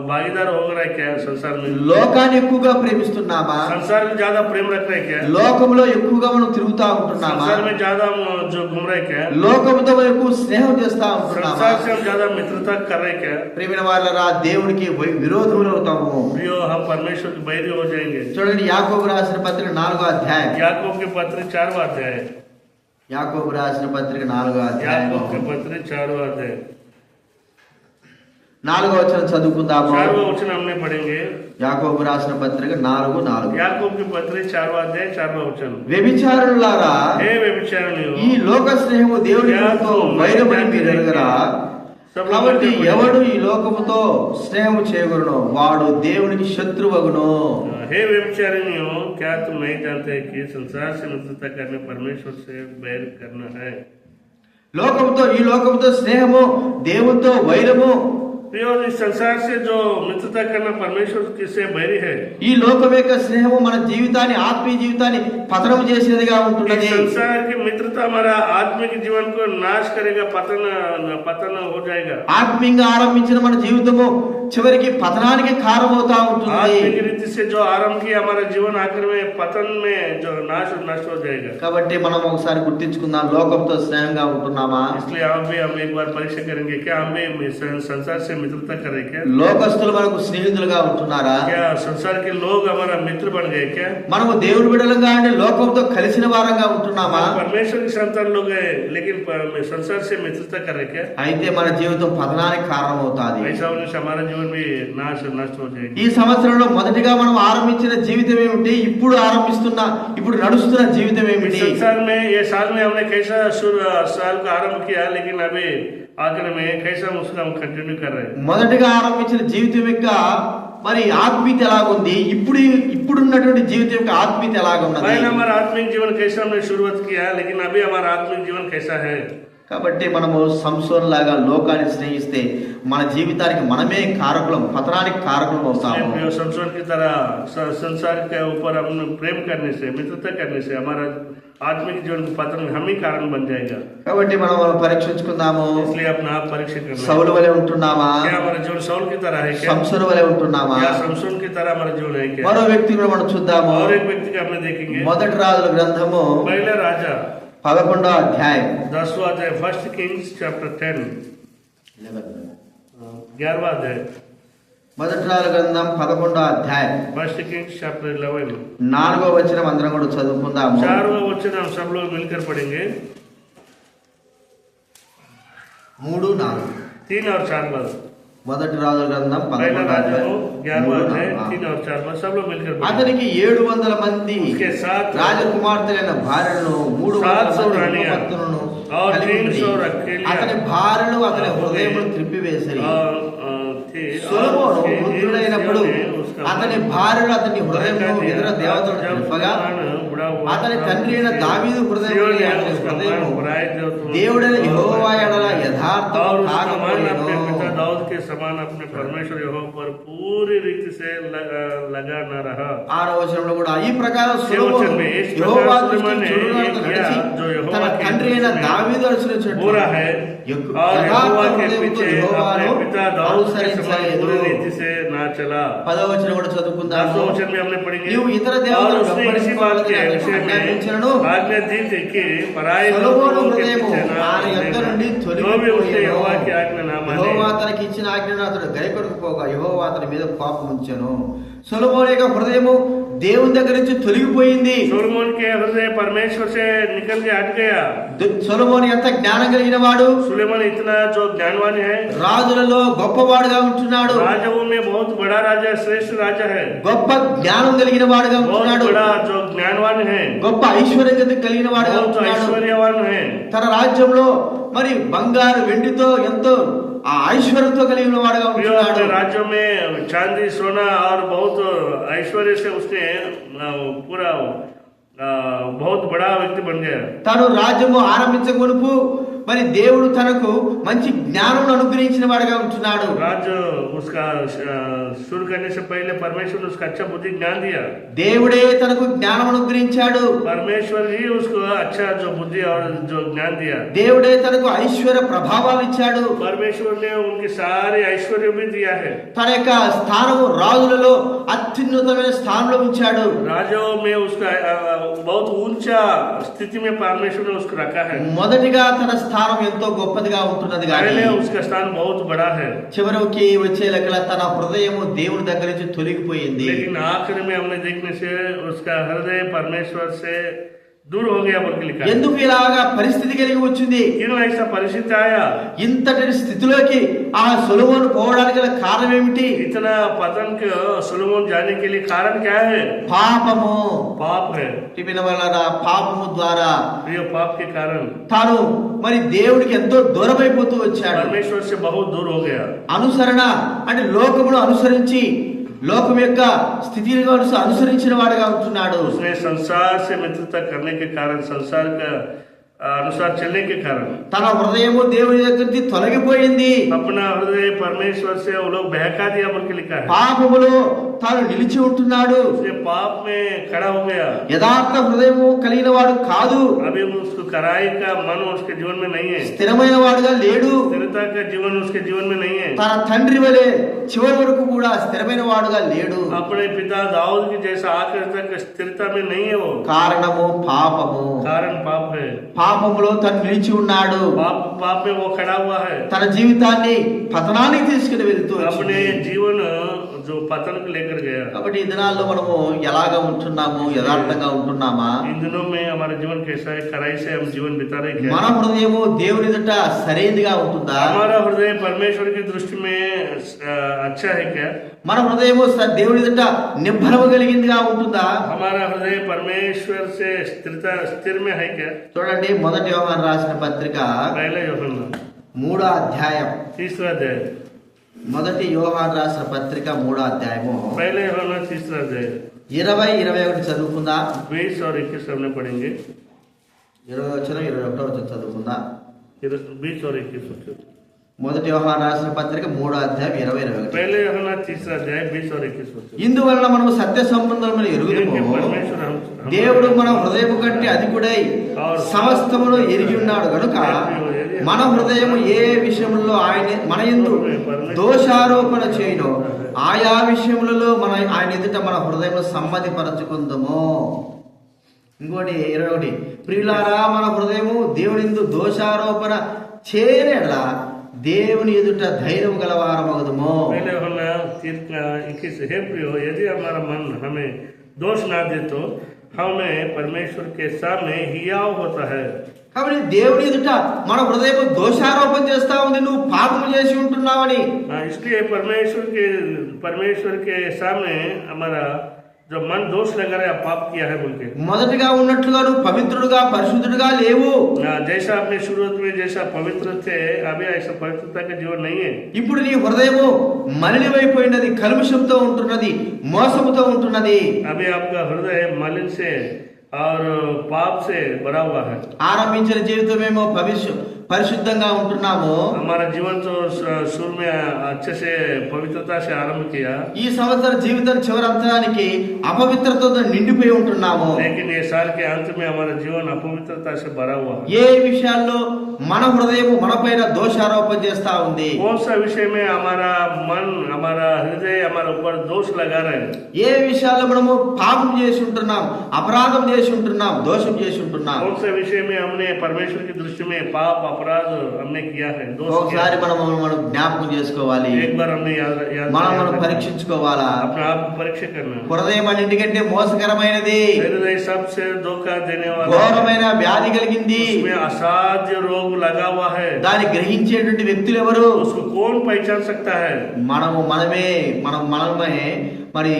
भागीदार हो रहा है क्या? संसार में లోకాన్ని ఎక్కువగా ప్రేమిస్తున్నామా? संसार में ज्यादा प्रेम रख रहे हैं क्या? లోకంలో ఎక్కువగా మనం తిరుగుతా ఉంటున్నామా? संसार में ज्यादा हम जो घूम रहे हैं क्या? లోకంతో మనం ఎక్కువ స్నేహం చేస్తా ఉంటున్నామా? संसार से हम ज्यादा मित्रता कर रहे हैं क्या? ప్రియమైన వాళ్ళరా, దేవునికి విరోధులు అవుతాము. प्रियो, हम परमेश्वर के बैरी हो जाएंगे। చూడండి, యాకోబు రాసిన పత్రిక 4వ అధ్యాయం. याकूब के पत्र 4वां अध्याय। యాకోబు రాసిన పత్రిక 4వ అధ్యాయం याकूब के पत्र 4वां अध्याय 4వ వచనం చదువుకుందాము. 4वां वचन हमने पढ़ेंगे। యాకోబు రాసిన పత్రిక 4:4. याकूब के पत्र 4वां अध्याय 4वां वचन। వ్యభిచారులారా, हे व्यभिचारिणियों, ఈ లోక స్నేహము దేవునితో వైరమని మీరు ఎరుగరా? కాబట్టి ఎవడు ఈ లోకముతో స్నేహము చేయగురునో వాడు దేవునికి శత్రువగును. हे व्यभिचारिणियों, क्या तुम नहीं जानते कि संसार से मित्रता करने परमेश्वर से बैर करना है? ఈ లోకముతో స్నేహము, దేవునితో వైరము. प्रियो, इस संसार से जो मित्रता करना परमेश्वर से बैरी है। ఈ లోకం యొక్క స్నేహము మన జీవితాన్ని, ఆత్మీయ జీవితాన్ని పతనం చేసేదిగా ఉంటున్నది. संसार की मित्रता हमारा आत्मिक जीवन को नाश करेगा, पतन हो जाएगा। ఆత్మీయంగా ఆరంభించిన మన జీవితము చివరికి పతనానికి కారణమవుతా ఉంటుంది. आत्मिक रीति से जो आरंभ किया हमारा जीवन आखिर में पतन में जो नष्ट हो जाएगा। కాబట్టి మనం ఒకసారి గుర్తించుకుందాం, లోకంతో స్నేహంగా ఉంటున్నామా? इसलिए हम एक बार परीक्षा करेंगे, क्या हम भी संसार से मित्रता कर रहे क्या? లోకస్తులు మనకు స్నేహితులుగా ఉంటున్నారా? क्या संसार के लोग हमारा मित्र बन गए क्या? మనము దేవుడి బిడ్డలుగా అంటే లోకంతో కలిసిన వారంగా ఉంటున్నామా? परमेश्वर के संतान लोग है, लेकिन संसार से मित्रता कर रहे क्या? అయితే మన జీవితం పతనానికి కారణమవుతాది. ऐसा होने से हमारा जीवन भी नष्ट हो जाएगा। ఈ సంవత్సరంలో మొదటిగా మనం ఆరంభించిన జీవితం ఏమిటి? ఇప్పుడు నడుస్తున్న జీవితం ఏమిటి? संसार में ये साल में हमने कैसा साल का आरंभ किया, लेकिन अभी आखिर में कैसा उसका हम कंटिन्यू कर रहे हैं। మొదటిగా ఆరంభించిన జీవితం యొక్క మరి ఆత్మీయత ఎలాగుంది? ఇప్పుడున్నటువంటి జీవితం యొక్క ఆత్మీయత ఎలాగున్నది? पहले हमारा आत्मिक जीवन कैसा हमने शुरुआत किया, लेकिन अभी हमारा आत्मिक जीवन कैसा है? కాబట్టి మనము సంసోన్ లాగా లోకాన్ని స్నేహిస్తే మన జీవితానికి మనమే కారకులం, పతనానికి కారకులం అవుతాము. संसार की तरह संसार के ऊपर हम प्रेम करने से, मित्रता करने से हमारा आत्मिक जीवन को पतन हम ही कारण बन जाएगा। కాబట్టి మనం పరీక్షించుకుందాము. इसलिए अपना आप परीक्षा करना। సౌలు వలె ఉంటున్నామా? क्या हमारा जीवन सौल की तरह है क्या? సంసోను వలె ఉంటున్నామా? क्या समसून की तरह हमारा जीवन है क्या? మరో వ్యక్తిని మనం చూద్దాము. और एक व्यक्ति का हमने देखेंगे। మొదటి రాజుల గ్రంథము पहले राजा 11వ అధ్యాయం 10वां अध्याय, 1 किंग्स चैप्टर 10, 11वां अध्याय, మొదటి రాజుల గ్రంథం 11వ అధ్యాయం 1 किंग्स चैप्टर 11, 4వ వచనం అందరం కూడా చదువుకుందాము. 4वां वचन हम सब लोग मिलकर पढ़ेंगे. 3, 4. 3 और 4 बार. మొదటి రాజుల గ్రంథం पहला 11వ राजा అధ్యాయం 11वां अध्याय, 3, 3 और 4 बार सब लोग मिलकर पढ़ेंगे. అతనికి 700 మంది उसके साथ రాజకుమార్తెలైన భార్యలను 300 700 మంది రాణియా. ఉపపత్నులను और కలిగి 300 ఉండి, रखेलियां. అతని భార్యలు అతని और హృదయమును త్రిప్పివేసిరి. थी. సొలొమోను और उसके వృద్ధుడైనప్పుడు ने उसका అతని భార్యలు అతని హృదయమును ఇతర దేవతలను త్రిప్పగా అతని తండ్రి అయిన దావీదు హృదయము అతని హృదయము దేవుడైన యెహోవా యెడల యథార్థము కాకపోయెను. दाऊद के समान अपने परमेश्वर यहोवा पर पूरी रीति से लगा न रहा. 6వ వచనంలో కూడా ఈ ప్రకారం वचन సొలొమోను में इस యెహోవా प्रकार దృష్టికి सुलेमान ने చెడునడత ये किया నడిచి जो यहोवा తన के తండ్రి అయిన दृष्टि में దావీదు అనుసరించినట్లు बुरा है, और యథార్థ यहोवा के హృదయముతో पीछे अपने యెహోవాను पिता दाऊद के समान అనుసరించలేదు. पूरी रीति से ना चला. 10వ వచనం కూడా చదువుకుందాము. 10वें वचन में हमने पढ़ेंगे. నీవు ఇతర और దేవతలను उसने इसी बात के विषय ఆజ్ఞాపించినను में आज्ञा दी थी कि पराये సొలొమోను लोगों के హృదయము पीछे ना ఆయన యొద్ద నుండి चलेगा. जो भी उसने తొలగిపోయెను. यहोवा की आज्ञा ना माने. యెహోవా తనకి ఇచ్చిన ఆజ్ఞను అతడు గైకొనకపోగా యెహోవా అతని మీద కోపం ఉంచెను. సొలొమోను యొక్క హృదయము దేవుని దగ్గర నుంచి తొలగిపోయింది. सोलोमन के हृदय परमेश्वर से निकल के हट गया. సొలొమోను ఎంత జ్ఞానం కలిగిన వాడు, सुलेमान इतना जो ज्ञानवान है, రాజులలో గొప్పవాడుగా ఉంటున్నాడు, राजाओं में बहुत बड़ा राजा, श्रेष्ठ राजा है, గొప్ప జ్ఞానం కలిగిన వాడుగా बहुत ఉంటున్నాడు, बड़ा जो ज्ञानवान है, గొప్ప ఐశ్వర్యం కలిగిన వాడుగా बहुत ఉంటున్నాడు. ऐश्वर्यवान है. తన రాజ్యంలో మరి బంగారు వెండితో ఎంతో ఆ ఐశ్వర్యంతో కలిగిన వాడుగా अपने ఉంటున్నాడు. राज्यों में चांदी सोना और बहुत ऐश्वर्य से उसने पूरा बहुत बड़ा व्यक्ति बन गया. తను రాజ్యము ఆరంభించక మునుపు మరి దేవుడు తనకు మంచి జ్ఞానం అనుగ్రహించిన వాడుగా ఉంటున్నాడు. राज्य उसका शुरू करने से पहले परमेश्वर ने उसका अच्छा बुद्धि ज्ञान दिया. దేవుడే తనకు జ్ఞానం అనుగ్రహించాడు. परमेश्वर ही उसको अच्छा जो बुद्धि और जो ज्ञान दिया. దేవుడే తనకు ఐశ్వర్య ప్రభావాలు ఇచ్చాడు. परमेश्वर ने उनके सारे ऐश्वर्य भी दिया है. తన యొక్క స్థానము రాజులలో అత్యున్నతమైన స్థానంలో ఉంచాడు. राजाओं में उसका बहुत ऊंचा स्थिति में परमेश्वर ने उसको रखा है. మొదటిగా తన స్థానం ఎంతో గొప్పదిగా ఉంటున్నది కానీ पहले उसका स्थान बहुत बड़ा है, చివరికి వచ్చే లెక్కల తన హృదయము దేవుని దగ్గర నుంచి తొలగిపోయింది. लेकिन आखिर में हमने देखने से उसका हृदय परमेश्वर से दूर हो गया बोल के लिखा है. ఎందుకు ఇలాగా పరిస్థితి కలిగి వచ్చింది? क्यों ऐसा परिस्थिति आया? ఇంతటి స్థితిలోకి ఆ సొలొమోను పోవడానికి గల కారణం ఏమిటి? इतना पतन के सोलोमन जाने के लिए कारण क्या है? పాపము. पाप है. టిపిన వలన పాపము ద్వారా ये पाप के कारण తాను మరి దేవుడికి ఎంతో దూరమైపోతూ వచ్చాడు. परमेश्वर से बहुत दूर हो गया. అనుసరణ అంటే లోకమును అనుసరించి లోకం యొక్క స్థితిని అనుసరించిన వాడుగా ఉంటున్నాడు. उसने संसार से मित्रता करने के कारण, संसार का अनुसार चलने के कारण తన హృదయము దేవుని దగ్గర నుంచి తొలగిపోయింది. अपना हृदय परमेश्वर से वो लोग बहका दिया बोल के लिखा है. పాపములో తాను నిలిచి ఉంటున్నాడు. उसने पाप में खड़ा हो गया. యథార్థ హృదయము కలిగిన వాడు కాదు. अभी उसको कराई का मन उसके जीवन में नहीं है. స్థిరమైన వాడుగా లేడు. स्थिरता का जीवन उसके जीवन में नहीं है. తన తండ్రి వలె చివరి వరకు కూడా స్థిరమైన వాడుగా లేడు. अपने पिता दाऊद की जैसा आखिर तक स्थिरता में नहीं है. वो కారణము పాపము. कारण पाप है. పాపములో తను నిలిచి ఉన్నాడు. पाप में वो खड़ा हुआ है. తన జీవితాన్ని పతనానికి తీసుకుని వెళ్తూ अपने जीवन जो पतन को लेकर गया. కాబట్టి ఈ దినాల్లో మనము ఎలాగా ఉంటున్నాము? యథార్థంగా ఉంటున్నామా? इन दिनों में हमारा जीवन कैसा है? खराई से हम जीवन बिता रहे हैं. మన హృదయము దేవుని ఎదుట సరైనదిగా ఉంటుందా? हमारा हृदय परमेश्वर की दृष्टि में अच्छा है क्या? మన హృదయము దేవుని ఎదుట నిబ్బరము కలిగిందిగా ఉంటుందా? हमारा हृदय परमेश्वर से स्थिर में है क्या? చూడండి, మొదటి యోహాను రాసిన పత్రిక पहला యోహాను 3వ అధ్యాయం. तीसरा अध्याय. మొదటి యోహాను రాసిన పత్రిక 3వ అధ్యాయము पहले యోహాను तीसरा अध्याय 20-21 చదువుకుందా? 20 और 21 हमने पढ़ेंगे. 20 వచనం 21 వచనం చదువుకుందా? 20 और 21. మొదటి యోహాను రాసిన పత్రిక 3వ అధ్యాయం 20-21. पहले యోహాను तीसरा अध्याय 20 और 21. ఇందువలన మనము సత్య సంబంధములను ఎరుగుదుము. దేవుడు మన హృదయము కంటే అధికుడై సమస్తమును ఎరిగి ఉన్నాడు గనుక మన హృదయము ఏ విషయములలో మన యందు దోషారోపణ చేయను ఆయా విషయములలో ఆయన ఎదుట మన హృదయము సమ్మతిపరచుకుందాము. ఇంకోటి 21, ప్రియులారా మన హృదయము దేవునిందు దోషారోపణ చేయనేలా దేవుని ఎదుట ధైర్యం గలవారమగుదుము. पहले होना तीर का 21, हे प्रियो यदि हमारा मन हमें दोष ना दे तो हमें परमेश्वर के सामने हियाव होता है. కాబట్టి దేవుని ఎదుట మన హృదయం దోషారోపణ చేస్తా ఉంది, నువ్వు పాపము చేసి ఉంటున్నావని. इसलिए परमेश्वर के सामने हमारा जो मन दोष लगा रहा है पाप किया है बोल के. మొదటిగా ఉన్నట్లుగా నువ్వు పవిత్రుడుగా పరిశుద్ధుడుగా లేవు. जैसा आपने शुरुआत में जैसा पवित्र थे अभी ऐसा पवित्रता का जीवन नहीं है. ఇప్పుడు నీ హృదయము మలినమైపోయినది, కల్మషంతో ఉంటున్నది, మోసముతో ఉంటున్నది. अभी आपका हृदय मलिन से और पाप से भरा हुआ है. ఆరంభించిన జీవితమేమో పరిశుద్ధంగా ఉంటున్నాము. हमारा जीवन तो शुरू में अच्छे से पवित्रता से आरंभ किया, ఈ సంవత్సర జీవితం చివరంతానికి అపవిత్రతతో నిండిపోయి ఉంటున్నాము. लेकिन ये साल के अंत में हमारा जीवन अपवित्रता से भरा हुआ. ఏ విషయాల్లో మన హృదయం మనపైన దోషారోపణ చేస్తా ఉంది? कौन सा विषय में हमारा मन हमारा हृदय हमारे ऊपर दोष लगा रहे हैं? ఏ విషయాల్లో మనము పాపం చేసి ఉంటున్నాం, అపరాధం చేసి ఉంటున్నాం, దోషం చేసి ఉంటున్నాం? कौन से विषय में हमने परमेश्वर की दृष्टि में पाप अपराध हमने किया है, दोष किया ఒకసారి है? మనం జ్ఞాపకం చేసుకోవాలి, एक बार हमने याद మనం పరీక్షించుకోవాలా. अपने आप को परीक्षा करना. హృదయం అన్నింటికంటే మోసకరమైనది, हृदय सबसे धोखा देने वाला है. ఘోరమైన వ్యాధి కలిగింది. उसमें असाध्य रोग लगा हुआ है. దాన్ని గ్రహించేటువంటి వ్యక్తులు ఎవరు? उसको कौन पहचान सकता है? మనమే మరి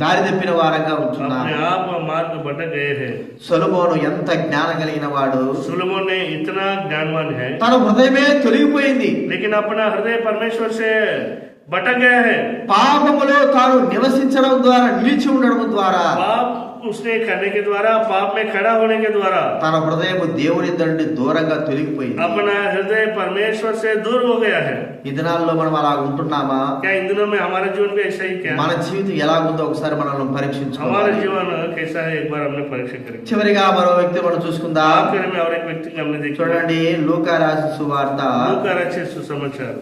దారి తప్పిన వారంగా ఉంటున్నాం. अपने आप मार्ग भटक गए हैं. సొలొమోను ఎంత జ్ఞానం కలిగిన వాడు, सुलेमान ने इतना ज्ञानवान है తన హృదయమే తొలగిపోయింది. लेकिन अपना हृदय परमेश्वर से भटक गया है. పాపములో తాను నివసించడం ద్వారా, నిలిచి ఉండడం ద్వారా पाप उसने करने के द्वारा, पाप में खड़ा होने के द्वारा తన హృదయం దేవుని తండ్రి దూరంగా తొలగిపోయింది. अपना हृदय परमेश्वर से दूर हो गया है. ఈ దినాల్లో మనం అలా ఉంటున్నామా? क्या इन दिनों में हमारा जीवन भी ऐसा ही क्या? మన జీవితం ఎలాగుందో ఒకసారి మనం हमारा పరీక్షించుకోవాలి. जीवन कैसा है एक बार हमने परीक्षा करेंगे. చివరిగా మరో వ్యక్తి మనం చూసుకుందాం. आखिर में और एक व्यक्ति को हमने देखा. చూడండి, లూకా రాసిన సువార్త लूका रचित सुसमाचार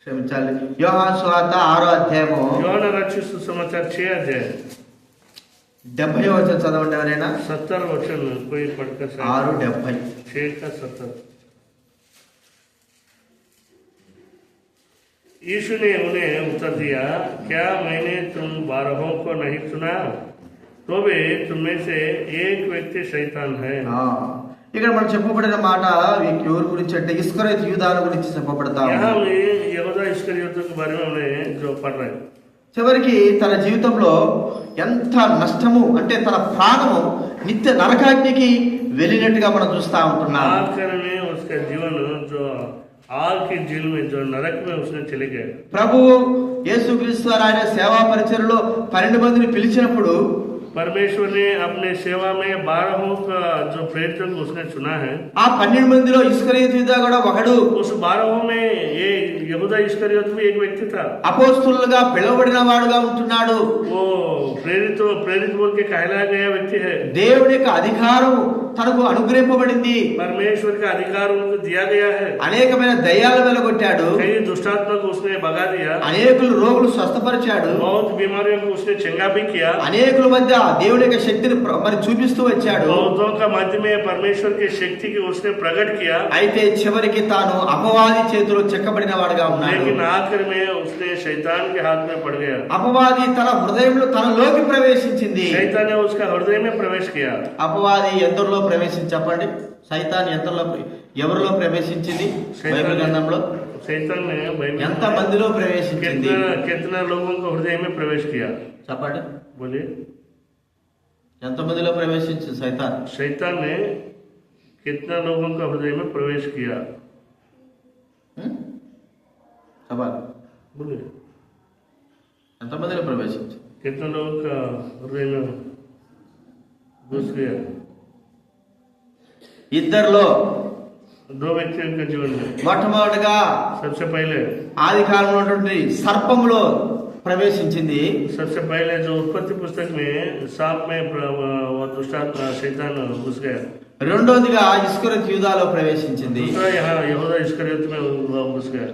క్షమించాలి, యోహాను సువార్త 6వ అధ్యాయము యోహాను रचित सुसमाचार 6 अध्याय 70వ వచనం చదవండి ఎవరైనా. 70 वचन कोई पढ़कर 6:70. 6 का 70. यीशु ने उन्हें उत्तर दिया, क्या मैंने तुम 12 को नहीं सुना? तो भी तुम में से एक व्यक्ति शैतान है. ఇక్కడ మనం చెప్పబడిన మాట ఎవరి గురించి అంటే ఇస్కరియోతు యూదాను గురించి చెప్పబడతా ఉంది. यहाँ में यहूदा इस्करियोत के बारे में हमने जो पढ़ रहे हैं. చివరికి తన జీవితంలో ఎంత నష్టము అంటే తన ప్రాణము నిత్య నరకాగ్నికి వెళ్ళినట్టుగా మనం చూస్తా ఉంటున్నాం. आखिर में उसका जीवन जो आग की झील में जो नरक में उसने चले गए. ప్రభువు యేసుక్రీస్తు వారు ఆయన సేవా పరిచర్యలో 12 మందిని పిలిచినప్పుడు परमेश्वर ने अपने सेवा में 12 का जो प्रेरितों को उसने चुना है. ఆ 12 మందిలో ఇస్కరియోతు యూదా కూడా ఒకడు. उस 12 में ये यहूदा इस्करियोत भी एक व्यक्ति था. అపోస్తులుగా పిలువబడిన వాడుగా ఉంటున్నాడు. वो प्रेरित बोल के कहलाया गया व्यक्ति है. దేవుని యొక్క అధికారం తనకు అనుగ్రహింపబడింది. परमेश्वर का अधिकार उनको दिया गया है. అనేకమైన దయ్యాలు వెలగొట్టాడు. कई दुष्टात्मा को उसने भगा दिया. అనేకులు రోగులు స్వస్థపరిచాడు. बहुत बीमारियों को उसने चंगा भी किया. అనేకుల మధ్య దేవుని యొక్క శక్తిని మరి చూపిస్తూ వచ్చాడు. बहुतों का मध्य में परमेश्वर की शक्ति की उसने प्रकट किया. అయితే చివరికి తాను అపవాది చేతిలో చెక్కబడిన వాడుగా ఉన్నాడు. लेकिन आखिर में उसने शैतान के हाथ में पड़ गया. అపవాది తన హృదయంలో తనలోకి ప్రవేశించింది. शैतान ने उसका हृदय में प्रवेश किया. అపవాది ఎందరిలో చెప్పండి, సైతాన్ ఎవరిలో ప్రవేశించింది? బైబిల్ గ్రంథంలో शैतान ने बाइबल ఎంత మందిలో ప్రవేశించింది? कितना लोगों को हृदय में प्रवेश किया? చెప్పండి, बोलिए. ఎంత మందిలో ప్రవేశించింది సైతాన్? शैतान ने कितना लोगों का हृदय में प्रवेश किया? చెప్పాలి, बोलिए. ఎంత మందిలో ప్రవేశించింది? कितना लोगों का हृदय में घुस गया? ఇద్దరిలో. 2 व्यक्तियों के जीवन में మొట్టమొదటిగా सबसे पहले ఆది కాలంలో ఉన్నటువంటి సర్పంలో ప్రవేశించింది. सबसे पहले जो उत्पत्ति पुस्तक में सांप में वो दुष्टात्मा शैतान घुस गया. రెండోదిగా ఇస్కరియోతు యూదాలో ప్రవేశించింది. दूसरा यहाँ यहूदा इस्करियोत में वो घुस गया.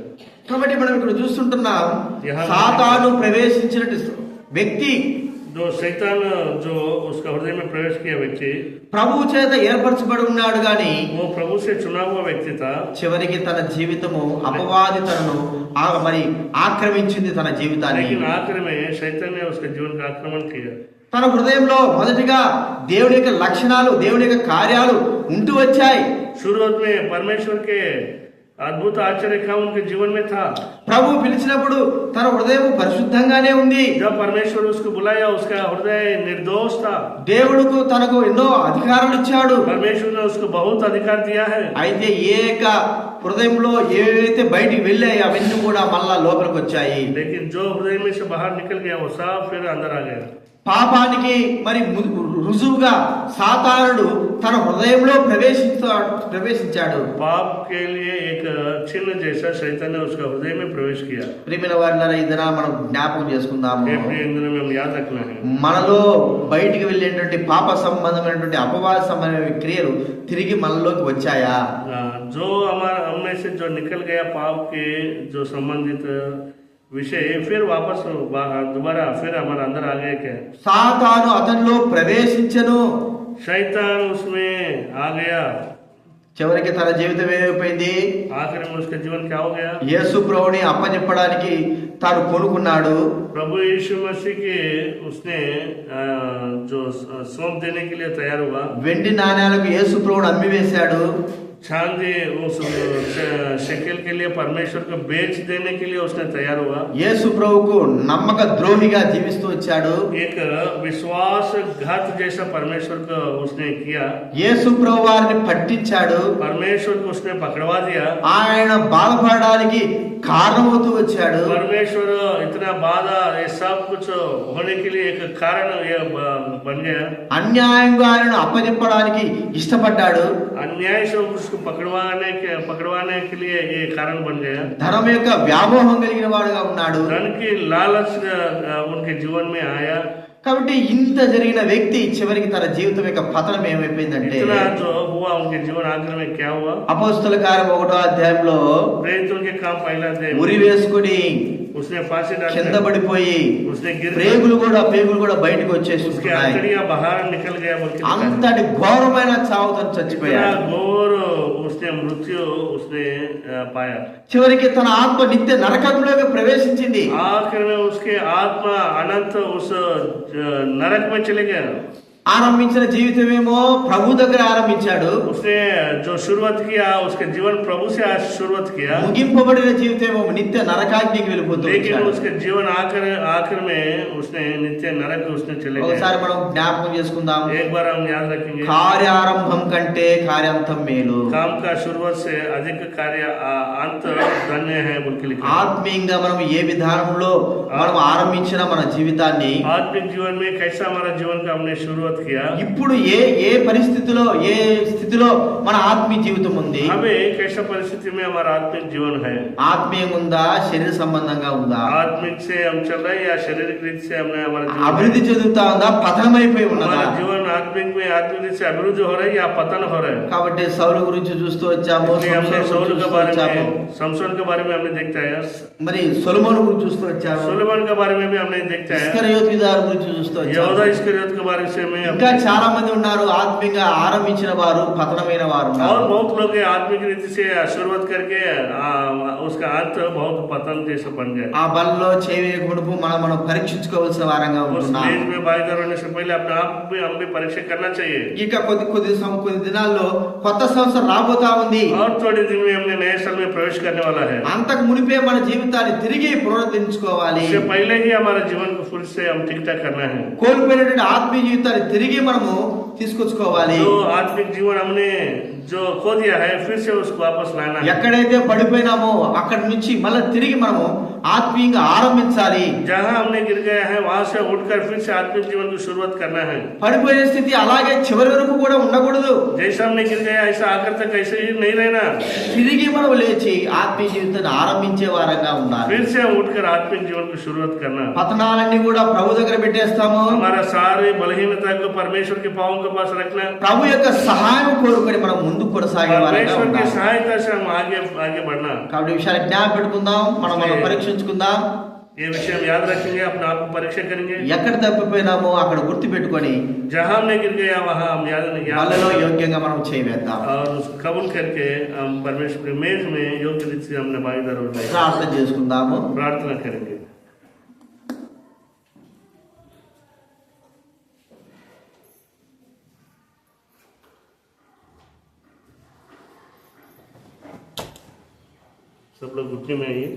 కాబట్టి మనం ఇక్కడ చూస్తుంటున్నాం, यहाँ- సాతాను ప్రవేశించిన వ్యక్తి, जो शैतान जो उसका हृदय में प्रवेश किया व्यक्ति, ప్రభువు చేత ఏర్పరచబడి ఉన్నాడు గాని वो प्रभु से चुना हुआ व्यक्ति था। చివరికి తన జీవితము అపవాది తనను మరి ఆక్రమించింది తన జీవితాన్ని. लेकिन आखिर में शैतान ने उसके जीवन का आक्रमण किया। తన హృదయంలో మొదటిగా దేవుని యొక్క లక్షణాలు, దేవుని యొక్క కార్యాలు ఉంటూ వచ్చాయి. शुरुआत में परमेश्वर के अद्भुत आश्चर्य काम उनके जीवन में था। ప్రభు పిలిచినప్పుడు తన హృదయం పరిశుద్ధంగానే ఉంది. जब परमेश्वर उसको बुलाया, उसका हृदय निर्दोष था। దేవుడుకు తనకు ఎన్నో అధికారాలు ఇచ్చాడు. परमेश्वर ने उसको बहुत अधिकार दिया है। అయితే ఏక హృదయంలో ఏవైతే బయటికి వెళ్ళాయి అవన్నీ కూడా మళ్ళా లోపలికి వచ్చాయి. लेकिन जो हृदय में से बाहर निकल गया वो सब फिर अंदर आ गया। పాపానికి మరి రుజువుగా సాతానుడు తన హృదయంలో ప్రవేశించాడు. पाप के लिए एक चिन्ह जैसा शैतान ने उसका हृदय में प्रवेश किया। ప్రియమైన వారిలారా, ఈ దినం మనం జ్ఞాపకం చేసుకుందాము. इन दिनों में हम याद रखना है, మనలో బయటికి వెళ్ళేటువంటి పాప సంబంధమైనటువంటి అపవాద సంబంధమైన క్రియలు తిరిగి మనలోకి వచ్చాయా? जो हमारा हम में से जो निकल गया पाप के जो संबंधित विषय फिर वापस दोबारा फिर हमारे अंदर आ गए क्या? సాతాను అతనిలో ప్రవేశించెను. शैतान उसमें आ गया। చివరికి తన జీవితం ఏమైపోయింది? आखिर में उसका जीवन क्या हो गया? యేసు ప్రభువుని అప్పచెప్పడానికి తాను కొనుక్కున్నాడు. प्रभु यीशु मसीह के उसने जो सौंप देने के लिए तैयार हुआ। వెండి నాణ్యాలకు యేసు ప్రభువుని అమ్మివేశాడు. चांदी उस शकेल के लिए परमेश्वर को बेच देने के लिए उसने तैयार हुआ। యేసు ప్రభువుకు నమ్మక ద్రోహిగా జీవిస్తూ వచ్చాడు. एक विश्वासघात जैसा परमेश्वर को उसने किया। యేసు ప్రభు వారిని పట్టించాడు. परमेश्वर को उसने पकड़वा दिया। ఆయన బాధపడడానికి కారణమవుతూ వచ్చాడు. परमेश्वर इतना बाधा ये सब कुछ होने के लिए एक कारण ये बन गया। అన్యాయంగా ఆయనను అప్పచెప్పడానికి ఇష్టపడ్డాడు. अन्याय से उसको पकड़वाने के लिए ये कारण बन गया। ధనం యొక్క వ్యామోహం కలిగిన వాడుగా ఉన్నాడు. धन की लालच उनके जीवन में आया। కాబట్టి ఇంత జరిగిన వ్యక్తి చివరికి తన జీవితం యొక్క పతనం ఏమైపోయిందంటే, इतना जो हुआ उनके जीवन आखिर में क्या हुआ? అపోస్తల కార్యం 1వ అధ్యాయంలో प्रेरितों के काम पहला अध्याय ఉరి వేసుకుని उसने फांसी కింద डाल పడిపోయి उसने गिर పేగులు కూడా బయటకు उसके వచ్చేస్తున్నాయి. आंतड़ियां बाहर निकल गया बोल के लिखा है। అంతటి ఘోరమైన చావు తను इतना చచ్చిపోయాడు. घोर उसने मृत्यु उसने पाया। చివరికి తన ఆత్మ నిత్య నరకంలోకి ప్రవేశించింది. आखिर में उसके आत्मा अनंत उस नरक में चले गया। ఆరంభించిన జీవితమేమో ప్రభు దగ్గర ఆరంభించాడు. उसने जो शुरुआत किया उसके जीवन प्रभु से आज शुरुआत किया। ముగింపబడిన జీవితమేమో నిత్య నరకాగ్నికి వెళ్ళిపోతుంది. लेकिन उसके जीवन आखिर में उसने नित्य नरक उसने चले गए। ఒకసారి మనం జ్ఞాపకం చేసుకుందాం. एक बार हम याद रखेंगे, కార్యారంభం కంటే కార్యాంతం మేలు. काम का शुरुआत से अधिक कार्य अंत धन्य है बोल के लिखा है। ఆత్మీయంగా మనం ఏ విధానంలో మనం ఆరంభించిన మన జీవితాన్ని आत्मिक जीवन में कैसा हमारा जीवन का हमने शुरुआत किया, ఇప్పుడు ఏ పరిస్థితిలో ఏ స్థితిలో మన ఆత్మీయ జీవితం ఉంది? हमें कैसा परिस्थिति में हमारा आत्मिक जीवन है? ఆత్మీయం ఉందా, శరీర సంబంధంగా ఉందా? आत्मिक से हम चल रहे हैं या शारीरिक रीति से हमने हमारा जीवन అభివృద్ధి చెందుతా ఉందా, పతనమైపోయి ఉన్నదా? हमारा जीवन आत्मिक में आत्मिक रीति से अभिवृद्धि हो रहा है या पतन हो रहा है? కాబట్టి సౌలు గురించి చూస్తూ వచ్చాము, इसलिए हमने సంసోను सौल గురించి के చూస్తూ बारे వచ్చాము, में, शमशोन के बारे में हमने देखता है, మరి సొలొమోను గురించి చూస్తూ వచ్చాము, सुलेमान के बारे में भी हमने देखता है, ఇస్కరియోతు యూదాను గురించి చూస్తూ यहूदा వచ్చాము. इस्करियोत के बारे में ఇంకా చాలా మంది ఉన్నారు ఆత్మీయంగా ఆరంభించిన వారు, పతనమైన వారు और ఉన్నారు. बहुत लोग हैं आत्मिक रीति से शुरुआत करके उसका अंत बहुत पतन जैसा बन गया। ఆ బల్లో చేయవేయకమునుపు మనం పరీక్షించుకోవాల్సిన వారంగా उस ఉంటున్నాం. स्टेज में भागीदार होने से पहले अपने आप भी हम भी परीक्षा करना चाहिए। ఇక కొద్ది దినాల్లో కొత్త సంవత్సరం రాబోతా ఉంది. और थोड़े दिन में हमने नए साल में प्रवेश करने वाला है। అంతకు మునిపే మన జీవితాన్ని తిరిగి పునరుద్ధరించుకోవాలి. इससे पहले ही हमारे जीवन को फिर से हम ठीक ठाक करना है। కోల్పోయినటువంటి ఆత్మీయ జీవితాన్ని తిరిగి మనము తీసుకొచ్చుకోవాలి. जो आत्मिक जीवन हमने जो खो दिया है फिर से उसको वापस लाना है। ఎక్కడైతే పడిపోయినామో అక్కడి నుంచి మళ్ళీ తిరిగి మనము ఆత్మీయంగా ఆరంభించాలి. जहाँ हमने गिर गया है वहां से उठकर फिर से आत्मिक जीवन की शुरुआत करना है। పడిపోయిన స్థితి అలాగే చివరి వరకు కూడా ఉండకూడదు. जैसा हमने गिर गया ऐसा आखिर तक ऐसे ही नहीं रहना। తిరిగి మనం లేచి ఆత్మీయ జీవితాన్ని ఆరంభించే వారంగా ఉండాలి. फिर से हम उठकर आत्मिक जीवन की शुरुआत करना। పతనాలన్నీ కూడా ప్రభు దగ్గర పెట్టేస్తాము. हमारा सारी बलहीनता को परमेश्वर के पांव के पास रखना। ప్రభు యొక్క సహాయం కోరుకొని మనం ముందుకు కొనసాగే వారంగా परमेश्वर की ఉండాలి. सहायता से हम आगे बढ़ना। కాబట్టి ఈ విషయాన్ని జ్ఞాపకం పెట్టుకుందాం, మనం పరీక్షించుకుందాం. ये विषय हम याद रखेंगे, अपने आप को परीक्षा करेंगे। ఎక్కడ తప్పిపోయినామో అక్కడ గుర్తు పెట్టుకొని जहाँ हमने गिर गया वहाँ हम వాళ్ళలో యోగ్యంగా మనం చేయవేద్దాం. और उसको कबूल करके हम परमेश्वर के मेज में योग्य रीति से हमने भागीदार हो जाए। ప్రార్థన చేసుకుందాము. प्रार्थना करेंगे। सब लोग घुटने में आइए।